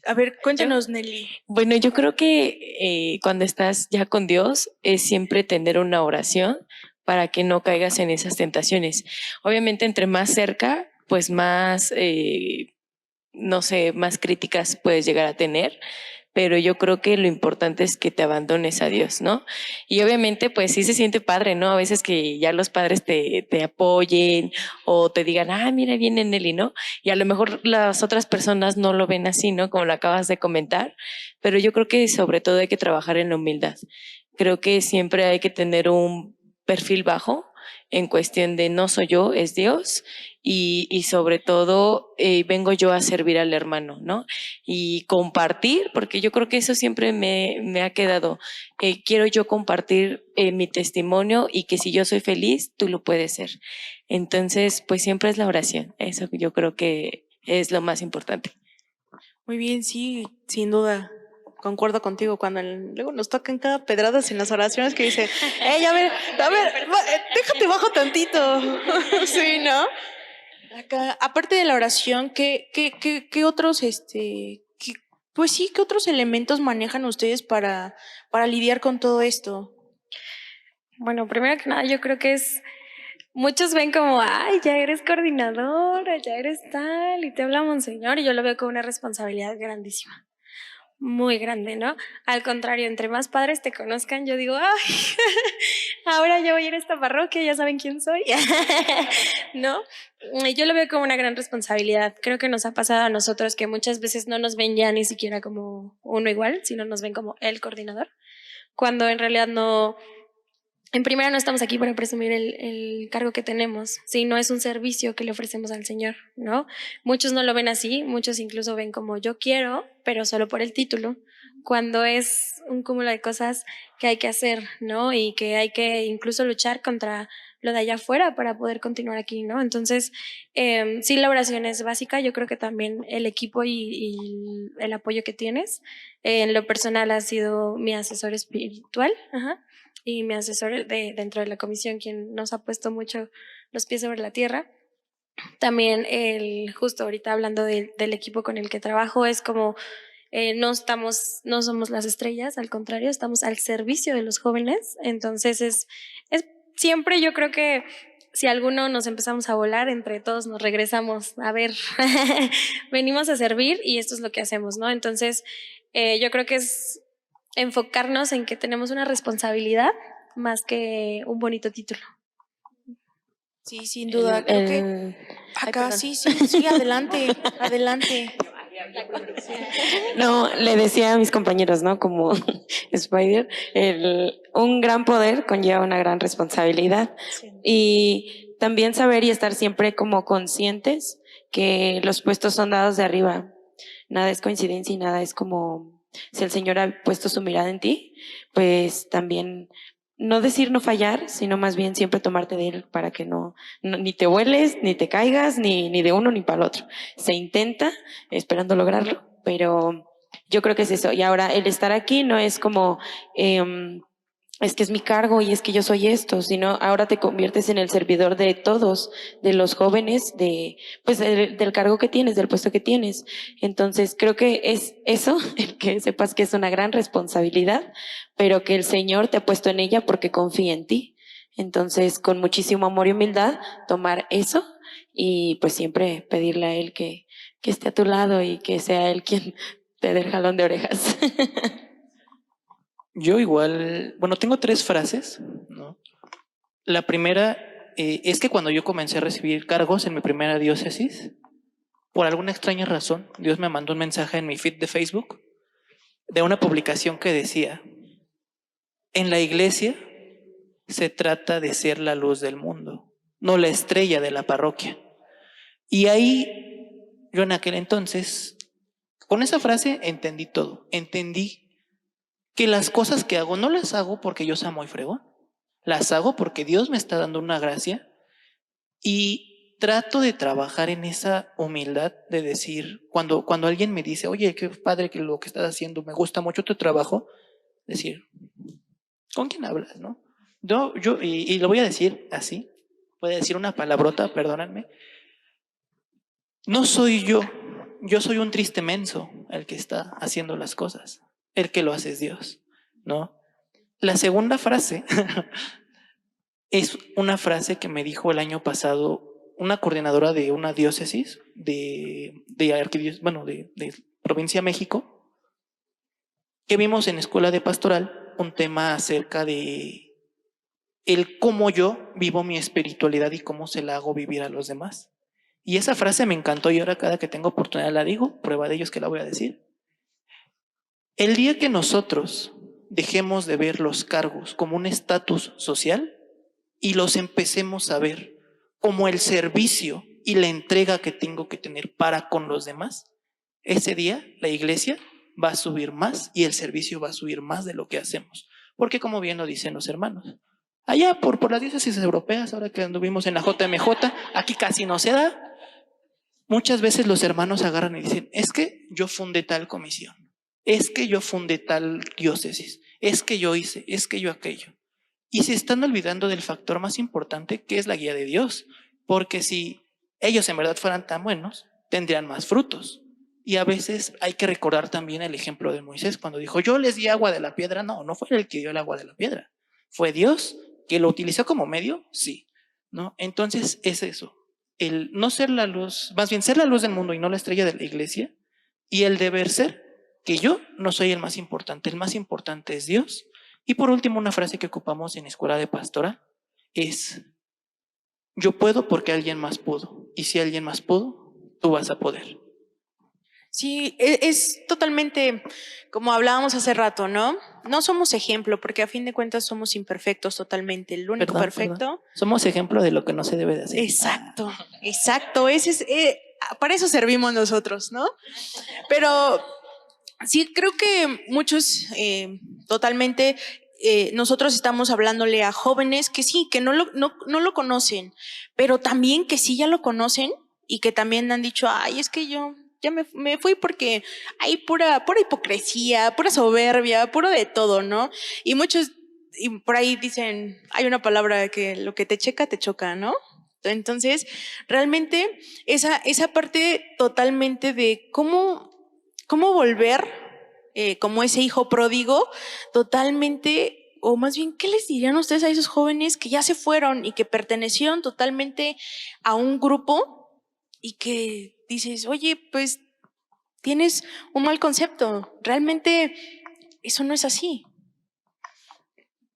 A ver, cuéntanos, Nelly. Bueno, yo creo que cuando estás ya con Dios es siempre tener una oración para que no caigas en esas tentaciones. Obviamente, entre más cerca, pues más, no sé, más críticas puedes llegar a tener, pero yo creo que lo importante es que te abandones a Dios, ¿no? Y obviamente pues sí se siente padre, ¿no? A veces que ya los padres te apoyen o te digan, ah, mira, viene Nelly, ¿no? Y a lo mejor las otras personas no lo ven así, ¿no? Como lo acabas de comentar, pero yo creo que sobre todo hay que trabajar en la humildad. Creo que siempre hay que tener un perfil bajo en cuestión de no soy yo, es Dios, y sobre todo vengo yo a servir al hermano, ¿no? Y compartir, porque yo creo que eso siempre me ha quedado. Quiero yo compartir mi testimonio y que si yo soy feliz, tú lo puedes ser. Entonces, pues siempre es la oración. Eso yo creo que es lo más importante. Muy bien, sí, sin duda. Concuerdo contigo cuando luego nos tocan cada pedradas en las oraciones que dice, a ver, déjate bajo tantito. Sí, ¿no? Acá, aparte de la oración, ¿qué otros, pues sí, qué otros elementos manejan ustedes para lidiar con todo esto? Bueno, primero que nada, yo creo que muchos ven como, ay, ya eres coordinadora, ya eres tal, y te habla Monseñor, y yo lo veo como una responsabilidad grandísima. Muy grande, ¿no? Al contrario, entre más padres te conozcan, yo digo, ay, ahora yo voy a ir a esta parroquia, ya saben quién soy, ¿no? Y yo lo veo como una gran responsabilidad. Creo que nos ha pasado a nosotros que muchas veces no nos ven ya ni siquiera como uno igual, sino nos ven como el coordinador, cuando en realidad no. En primera, no estamos aquí para presumir el cargo que tenemos, sino es un servicio que le ofrecemos al Señor, ¿no? Muchos no lo ven así, muchos incluso ven como yo quiero, pero solo por el título, cuando es un cúmulo de cosas que hay que hacer, ¿no? Y que hay que incluso luchar contra lo de allá afuera para poder continuar aquí, ¿no? Entonces, sí, la oración es básica. Yo creo que también el equipo y el apoyo que tienes, en lo personal ha sido mi asesor espiritual, ajá, y mi asesor dentro de la comisión, quien nos ha puesto mucho los pies sobre la tierra. También justo ahorita hablando del equipo con el que trabajo, es como no somos las estrellas, al contrario, estamos al servicio de los jóvenes. Entonces es siempre, yo creo que si alguno nos empezamos a volar, entre todos nos regresamos a ver, venimos a servir y esto es lo que hacemos, ¿no? Entonces yo creo que es enfocarnos en que tenemos una responsabilidad más que un bonito título. Sí, sin duda. Creo que acá, sí, adelante. No, le decía a mis compañeros, ¿no? Como Spider, un gran poder conlleva una gran responsabilidad. Sí. Y también saber y estar siempre como conscientes que los puestos son dados de arriba. Nada es coincidencia y nada es como, si el Señor ha puesto su mirada en ti, pues también no decir no fallar, sino más bien siempre tomarte de Él para que no ni te vueles, ni te caigas, ni de uno ni para el otro. Se intenta, esperando lograrlo, pero yo creo que es eso. Y ahora el estar aquí no es como es que es mi cargo y es que yo soy esto, sino ahora te conviertes en el servidor de todos, de los jóvenes, pues del cargo que tienes, del puesto que tienes. Entonces creo que es eso, el que sepas que es una gran responsabilidad, pero que el Señor te ha puesto en ella porque confía en ti. Entonces, con muchísimo amor y humildad, tomar eso y pues siempre pedirle a Él que esté a tu lado y que sea Él quien te dé el jalón de orejas. Yo igual, bueno, tengo 3 frases, ¿no? La primera es que cuando yo comencé a recibir cargos en mi primera diócesis, por alguna extraña razón, Dios me mandó un mensaje en mi feed de Facebook de una publicación que decía, en la iglesia se trata de ser la luz del mundo, no la estrella de la parroquia. Y ahí, yo en aquel entonces, con esa frase entendí todo, entendí que las cosas que hago no las hago porque yo sea muy fregón, las hago porque Dios me está dando una gracia y trato de trabajar en esa humildad de decir, cuando alguien me dice, oye, qué padre que lo que estás haciendo, me gusta mucho tu trabajo, decir, ¿con quién hablas, no? Y lo voy a decir así, voy a decir una palabrota, perdónenme, no soy yo soy un triste menso el que está haciendo las cosas. El que lo hace es Dios, ¿no? La segunda frase es una frase que me dijo el año pasado una coordinadora de una diócesis de provincia México, que vimos en Escuela de Pastoral un tema acerca de el cómo yo vivo mi espiritualidad y cómo se la hago vivir a los demás. Y esa frase me encantó y ahora cada que tengo oportunidad la digo, prueba de ello es que la voy a decir. El día que nosotros dejemos de ver los cargos como un estatus social y los empecemos a ver como el servicio y la entrega que tengo que tener para con los demás, ese día la iglesia va a subir más y el servicio va a subir más de lo que hacemos. Porque como bien lo dicen los hermanos, allá por las diócesis europeas, ahora que anduvimos en la JMJ, aquí casi no se da. Muchas veces los hermanos agarran y dicen, es que yo fundé tal comisión, es que yo fundé tal diócesis, es que yo hice, es que yo aquello. Y se están olvidando del factor más importante, que es la guía de Dios. Porque si ellos en verdad fueran tan buenos, tendrían más frutos. Y a veces hay que recordar también el ejemplo de Moisés, cuando dijo, yo les di agua de la piedra. No, no fue el que dio el agua de la piedra. Fue Dios, que lo utilizó como medio, sí. ¿No? Entonces es eso. El no ser la luz, más bien ser la luz del mundo y no la estrella de la iglesia. Y el deber ser que yo no soy el más importante es Dios. Y por último, una frase que ocupamos en Escuela de Pastoral es, yo puedo porque alguien más pudo. Y si alguien más pudo, tú vas a poder. Sí, es totalmente como hablábamos hace rato, ¿no? No somos ejemplo, porque a fin de cuentas somos imperfectos totalmente. El único perfecto. Somos ejemplo de lo que no se debe de hacer. Exacto, exacto. Ese es, para eso servimos nosotros, ¿no? Pero sí, creo que muchos totalmente, nosotros estamos hablándole a jóvenes que sí, que no lo conocen, pero también que sí ya lo conocen y que también han dicho, ay, es que yo ya me fui porque hay pura hipocresía, pura soberbia, puro de todo, ¿no? Y muchos, y por ahí dicen, hay una palabra que lo que te checa, te choca, ¿no? Entonces, realmente esa parte totalmente de cómo volver como ese hijo pródigo totalmente, o más bien, ¿qué les dirían ustedes a esos jóvenes que ya se fueron y que pertenecieron totalmente a un grupo y que dices, oye, pues tienes un mal concepto, realmente eso no es así?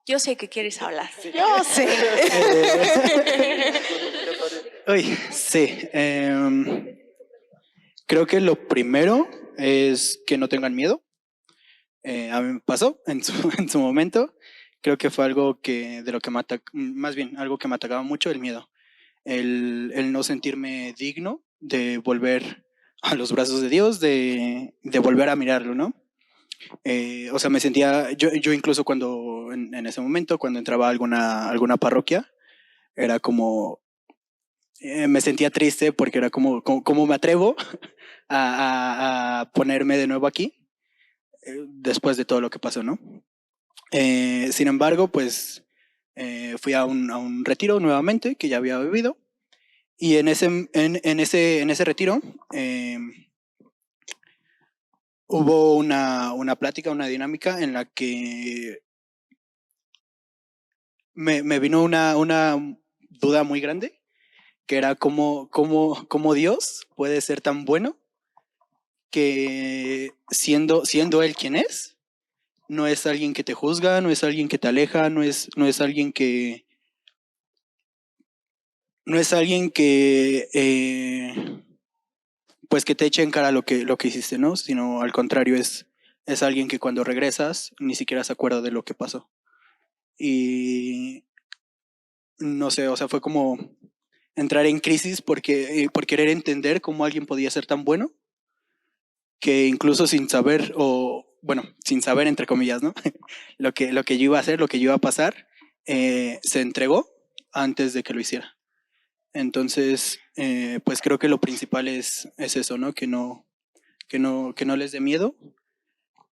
Yo sé que quieres hablar, yo sé. Uy, sí. Creo que lo primero es que no tengan miedo. A mí me pasó en su momento. Creo que fue algo que de lo que más bien algo que me atacaba mucho, el miedo. El no sentirme digno de volver a los brazos de Dios, de volver a mirarlo, ¿no? O sea, me sentía, yo incluso cuando en ese momento, cuando entraba a alguna parroquia, era como, me sentía triste porque era como me atrevo a ponerme de nuevo aquí después de todo lo que pasó, ¿no? Sin embargo, pues fui a un retiro nuevamente que ya había vivido y en ese retiro hubo una plática, una dinámica en la que me vino una duda muy grande, que era cómo Dios puede ser tan bueno que siendo Él quien es, no es alguien que te juzga, no es alguien que te aleja, no es alguien que pues que te eche en cara lo que hiciste, ¿no? Sino al contrario, es alguien que cuando regresas ni siquiera se acuerda de lo que pasó. Y no sé, o sea, fue como entrar en crisis por querer entender cómo alguien podía ser tan bueno, que incluso sin saber, sin saber entre comillas, ¿no? lo que yo iba a hacer, lo que yo iba a pasar, se entregó antes de que lo hiciera. Entonces, pues creo que lo principal es eso, ¿no? Que no les dé miedo,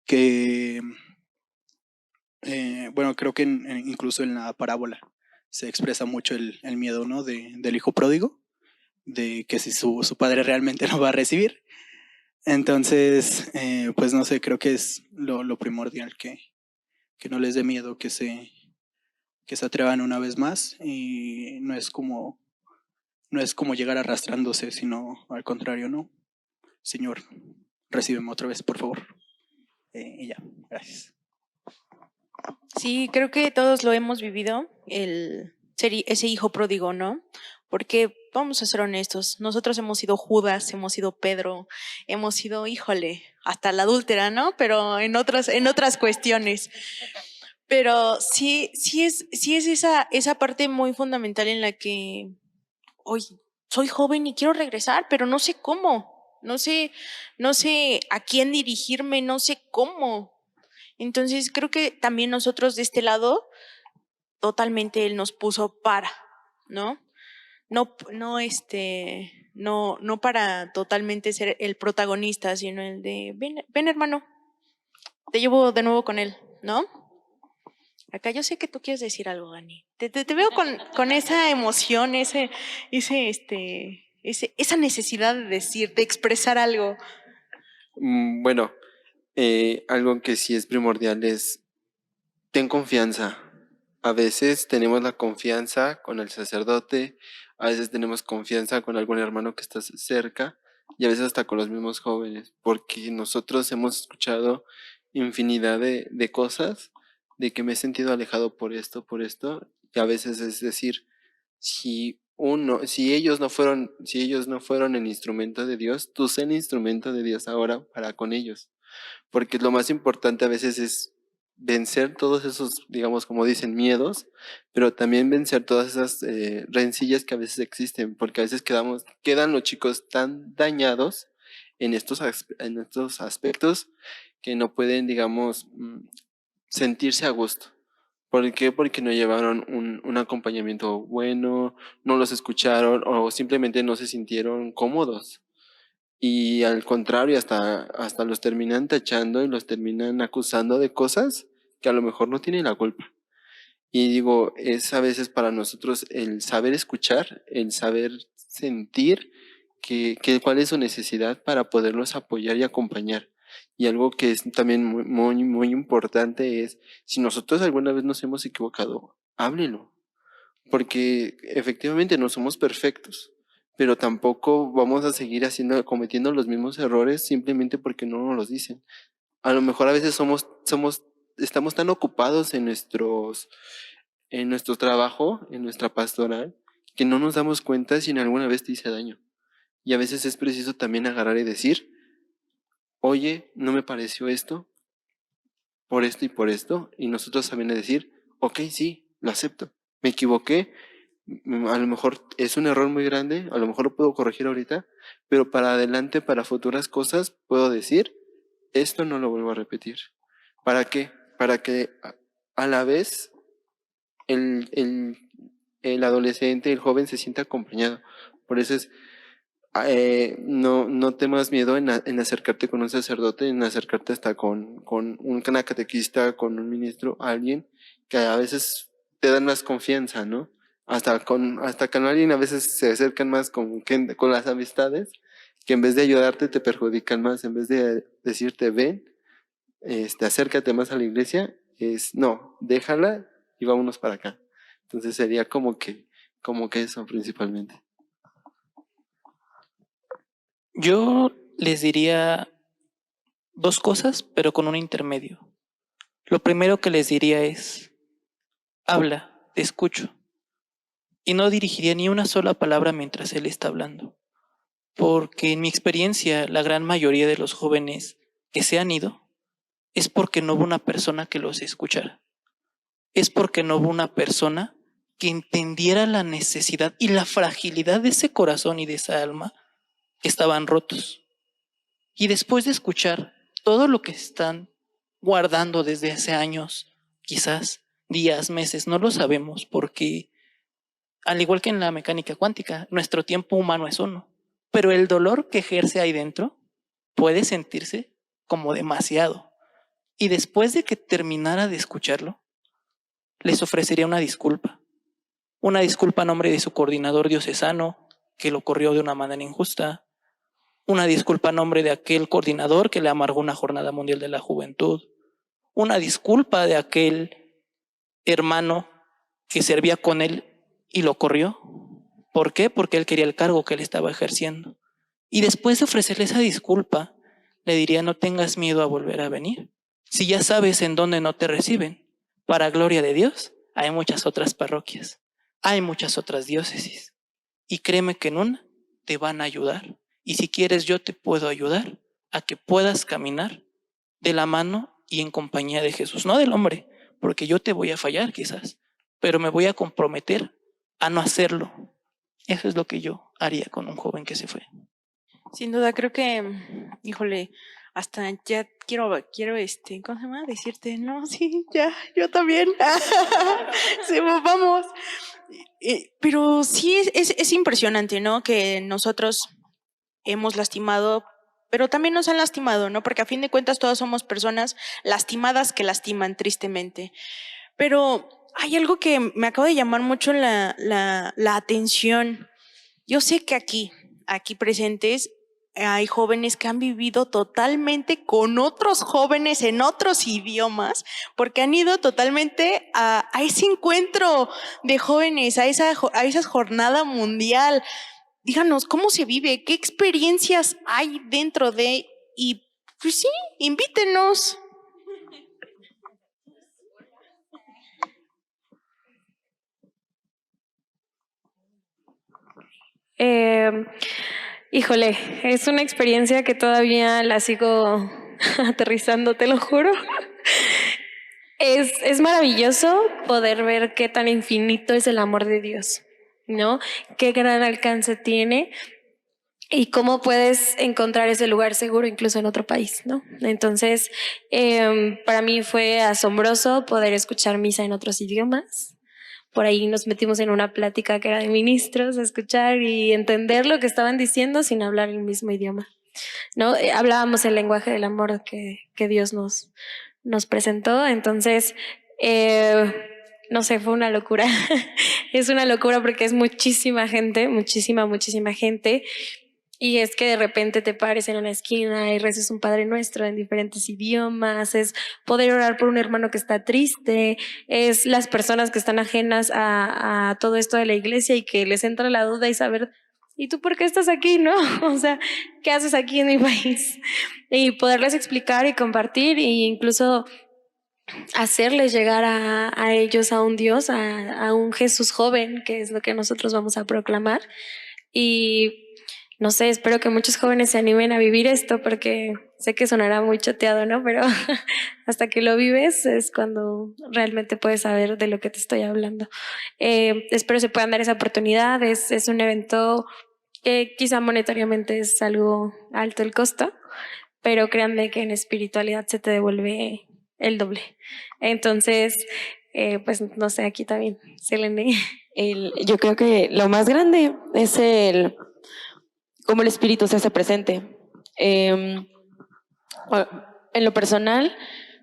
que, bueno, creo que incluso en la parábola se expresa mucho el miedo, ¿no? Del hijo pródigo, de que si su padre realmente lo va a recibir. Entonces, pues no sé, creo que es lo primordial, que no les dé miedo, que se atrevan una vez más, y no es como llegar arrastrándose, sino al contrario, ¿no? Señor, recíbeme otra vez, por favor. Y ya, gracias. Sí, creo que todos lo hemos vivido, el ser ese hijo pródigo, ¿no? Porque vamos a ser honestos, nosotros hemos sido Judas, hemos sido Pedro, hemos sido, híjole, hasta la adúltera, ¿no? Pero en otras cuestiones. Pero sí es esa parte muy fundamental en la que, oye, soy joven y quiero regresar, pero no sé cómo, no sé a quién dirigirme, no sé cómo. Entonces creo que también nosotros de este lado, totalmente Él nos puso para, ¿no? No para totalmente ser el protagonista, sino el de, ven hermano, te llevo de nuevo con Él, ¿no? Acá yo sé que tú quieres decir algo, Dani. Te veo con esa emoción, esa necesidad de decir, de expresar algo. Bueno, algo que sí es primordial es ten confianza. A veces tenemos la confianza con el sacerdote, a veces tenemos confianza con algún hermano que está cerca y a veces hasta con los mismos jóvenes, porque nosotros hemos escuchado infinidad de cosas, de que me he sentido alejado por esto, y a veces es decir, si ellos no fueron el instrumento de Dios, tú sé el instrumento de Dios ahora para con ellos, porque lo más importante a veces es vencer todos esos, digamos, como dicen, miedos, pero también vencer todas esas rencillas que a veces existen, porque a veces quedan los chicos tan dañados en estos aspectos que no pueden, digamos, sentirse a gusto. ¿Por qué? Porque no llevaron un acompañamiento bueno, no los escucharon o simplemente no se sintieron cómodos. Y al contrario, hasta los terminan tachando y los terminan acusando de cosas que a lo mejor no tienen la culpa. Y digo, es a veces para nosotros el saber escuchar, el saber sentir cuál es su necesidad para poderlos apoyar y acompañar. Y algo que es también muy importante es, si nosotros alguna vez nos hemos equivocado, háblenlo, porque efectivamente no somos perfectos, pero tampoco vamos a seguir cometiendo los mismos errores simplemente porque no nos los dicen. A lo mejor a veces estamos tan ocupados en nuestro trabajo, en nuestra pastoral, que no nos damos cuenta si en alguna vez te hice daño. Y a veces es preciso también agarrar y decir, oye, no me pareció esto, por esto, y nosotros también decir, ok, sí, lo acepto, me equivoqué, a lo mejor es un error muy grande, a lo mejor lo puedo corregir ahorita, pero para adelante, para futuras cosas, puedo decir, esto no lo vuelvo a repetir. ¿Para qué? Para que a la vez el adolescente, el joven se sienta acompañado. Por eso es, no temas miedo en acercarte con un sacerdote, en acercarte hasta con una catequista, con un ministro, alguien que a veces te dan más confianza, ¿no? Hasta con alguien a veces se acercan más con las amistades, que en vez de ayudarte te perjudican más, en vez de decirte ven, acércate más a la iglesia, no, déjala y vámonos para acá. Entonces sería como que eso principalmente. Yo les diría dos cosas, pero con un intermedio. Lo primero que les diría es, habla, te escucho. Y no dirigiría ni una sola palabra mientras él está hablando. Porque en mi experiencia, la gran mayoría de los jóvenes que se han ido es porque no hubo una persona que los escuchara. Es porque no hubo una persona que entendiera la necesidad y la fragilidad de ese corazón y de esa alma que estaban rotos. Y después de escuchar todo lo que están guardando desde hace años, quizás días, meses, no lo sabemos, porque al igual que en la mecánica cuántica, nuestro tiempo humano es uno, pero el dolor que ejerce ahí dentro puede sentirse como demasiado. Y después de que terminara de escucharlo, les ofrecería una disculpa a nombre de su coordinador diocesano, que lo corrió de una manera injusta, una disculpa a nombre de aquel coordinador que le amargó una jornada mundial de la juventud, una disculpa de aquel hermano que servía con él y lo corrió. ¿Por qué? Porque él quería el cargo que él estaba ejerciendo. Y después de ofrecerle esa disculpa, le diría, no tengas miedo a volver a venir, Si ya sabes en dónde no te reciben, para gloria de Dios, hay muchas otras parroquias, hay muchas otras diócesis. Y créeme que en una te van a ayudar. Y si quieres, yo te puedo ayudar a que puedas caminar de la mano y en compañía de Jesús, no del hombre, porque yo te voy a fallar quizás, pero me voy a comprometer a no hacerlo. Eso es lo que yo haría con un joven que se fue. Sin duda, creo que, híjole, hasta ya quiero, ¿cómo se llama? Decirte, no, sí, ya, yo también. Sí, vamos. Pero sí es impresionante, ¿no? Que nosotros hemos lastimado, pero también nos han lastimado, ¿no? Porque a fin de cuentas todas somos personas lastimadas que lastiman tristemente. Pero hay algo que me acaba de llamar mucho la atención. Yo sé que aquí presentes, hay jóvenes que han vivido totalmente con otros jóvenes en otros idiomas, porque han ido totalmente a ese encuentro de jóvenes, a esa jornada mundial. Díganos, ¿cómo se vive? ¿Qué experiencias hay dentro de? Y pues sí, invítenos. Híjole, es una experiencia que todavía la sigo aterrizando, te lo juro. Es maravilloso poder ver qué tan infinito es el amor de Dios, ¿no? Qué gran alcance tiene y cómo puedes encontrar ese lugar seguro incluso en otro país, ¿no? Entonces, para mí fue asombroso poder escuchar misa en otros idiomas. Por ahí nos metimos en una plática que era de ministros, a escuchar y entender lo que estaban diciendo sin hablar el mismo idioma, ¿no? Hablábamos el lenguaje del amor que Dios nos presentó. Entonces, no sé, fue una locura. Es una locura porque es muchísima gente, muchísima gente. Y es que de repente te pares en una esquina y reces un Padre Nuestro en diferentes idiomas, es poder orar por un hermano que está triste, es las personas que están ajenas a todo esto de la iglesia y que les entra la duda y saber, ¿y tú por qué estás aquí, no? O sea, ¿qué haces aquí en mi país? Y poderles explicar y compartir e incluso hacerles llegar a ellos a un Dios, a un Jesús joven, que es lo que nosotros vamos a proclamar. Y no sé, espero que muchos jóvenes se animen a vivir esto porque sé que sonará muy choteado, ¿no? Pero hasta que lo vives es cuando realmente puedes saber de lo que te estoy hablando. Espero se puedan dar esa oportunidad. Es un evento que quizá monetariamente es algo alto el costo, pero créanme que en espiritualidad se te devuelve el doble. Entonces, pues no sé, aquí también, Selene. Yo creo que lo más grande es cómo el espíritu se hace presente. En lo personal,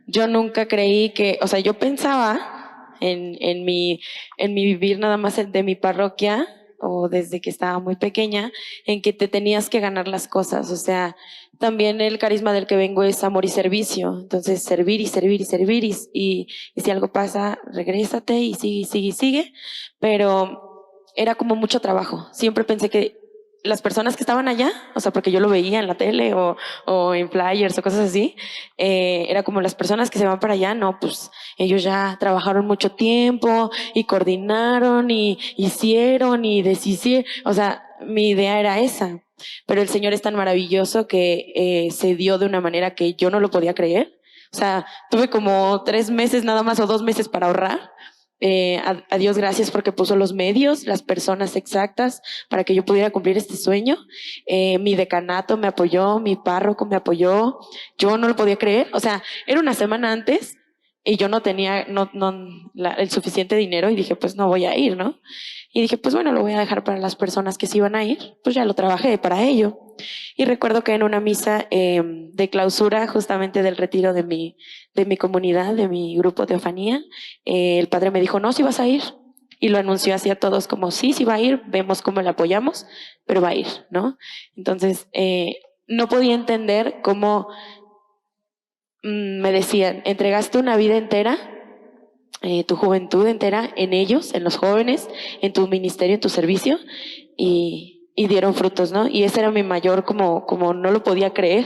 yo nunca creí que, o sea, yo pensaba en mi vivir nada más de mi parroquia o desde que estaba muy pequeña, en que te tenías que ganar las cosas. O sea, también el carisma del que vengo es amor y servicio. Entonces, servir y servir y servir y si algo pasa, regrésate y sigue. Pero era como mucho trabajo. Siempre pensé que las personas que estaban allá, o sea, porque yo lo veía en la tele o en flyers o cosas así, era como las personas que se van para allá, no, pues ellos ya trabajaron mucho tiempo y coordinaron y hicieron y deshicieron, o sea, mi idea era esa, pero el Señor es tan maravilloso que se dio de una manera que yo no lo podía creer. O sea, tuve como 3 meses nada más o 2 meses para ahorrar. A Dios gracias porque puso los medios, las personas exactas para que yo pudiera cumplir este sueño. Mi decanato me apoyó, mi párroco me apoyó. Yo no lo podía creer. O sea, era una semana antes y yo no tenía el suficiente dinero y dije, pues no voy a ir, ¿no? Y dije, pues bueno, lo voy a dejar para las personas que sí iban a ir. Pues ya lo trabajé para ello. Y recuerdo que en una misa de clausura justamente del retiro de mi comunidad, de mi grupo Teofanía, el padre me dijo, no, sí vas a ir. Y lo anunció así a todos como, sí va a ir, vemos cómo le apoyamos, pero va a ir, ¿no? Entonces, no podía entender cómo me decían, entregaste una vida entera, tu juventud entera en ellos, en los jóvenes, en tu ministerio, en tu servicio, y dieron frutos, ¿no? Y ese era mi mayor, como no lo podía creer.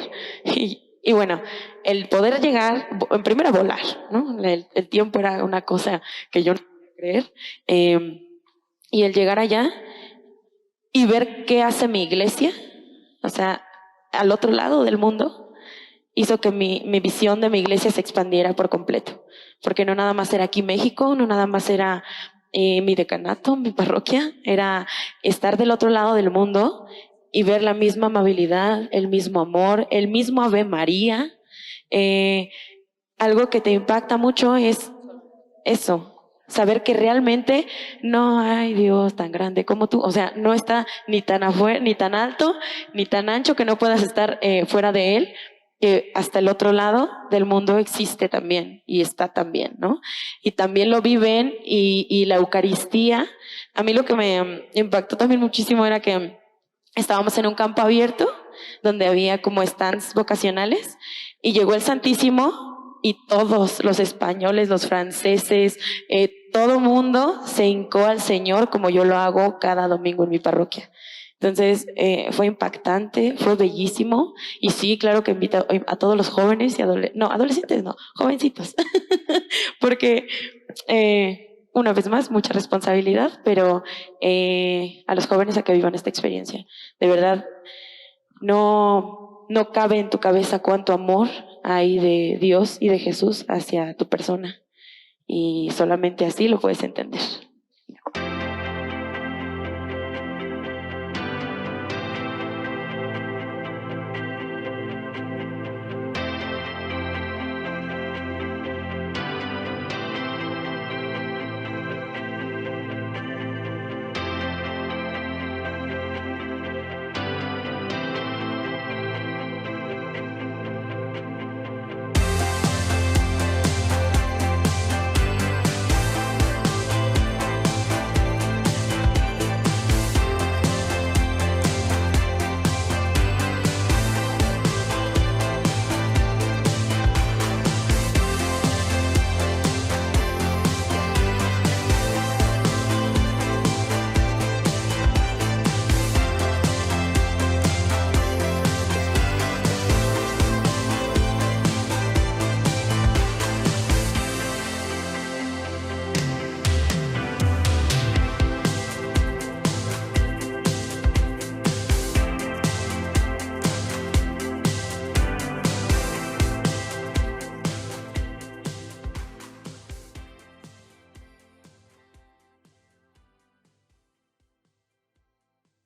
Y bueno, el poder llegar, en primera volar, ¿no? El tiempo era una cosa que yo no podía creer. Y el llegar allá y ver qué hace mi iglesia, o sea, al otro lado del mundo, hizo que mi visión de mi iglesia se expandiera por completo. Porque no nada más era aquí México, no nada más era mi decanato, mi parroquia, era estar del otro lado del mundo y ver la misma amabilidad, el mismo amor, el mismo Ave María. Algo que te impacta mucho es eso, saber que realmente no hay Dios tan grande como tú, o sea, no está ni tan afuera, ni tan alto, ni tan ancho que no puedas estar fuera de él, que hasta el otro lado del mundo existe también y está también, ¿no? Y también lo viven y la Eucaristía, a mí lo que me impactó también muchísimo era que estábamos en un campo abierto donde había como stands vocacionales y llegó el Santísimo y todos los españoles, los franceses, todo mundo se hincó al Señor como yo lo hago cada domingo en mi parroquia. Entonces fue impactante, fue bellísimo y sí, claro que invito a todos los jóvenes y adolescentes no, jovencitos, porque una vez más, mucha responsabilidad, pero a los jóvenes a que vivan esta experiencia. De verdad, no cabe en tu cabeza cuánto amor hay de Dios y de Jesús hacia tu persona. Y solamente así lo puedes entender.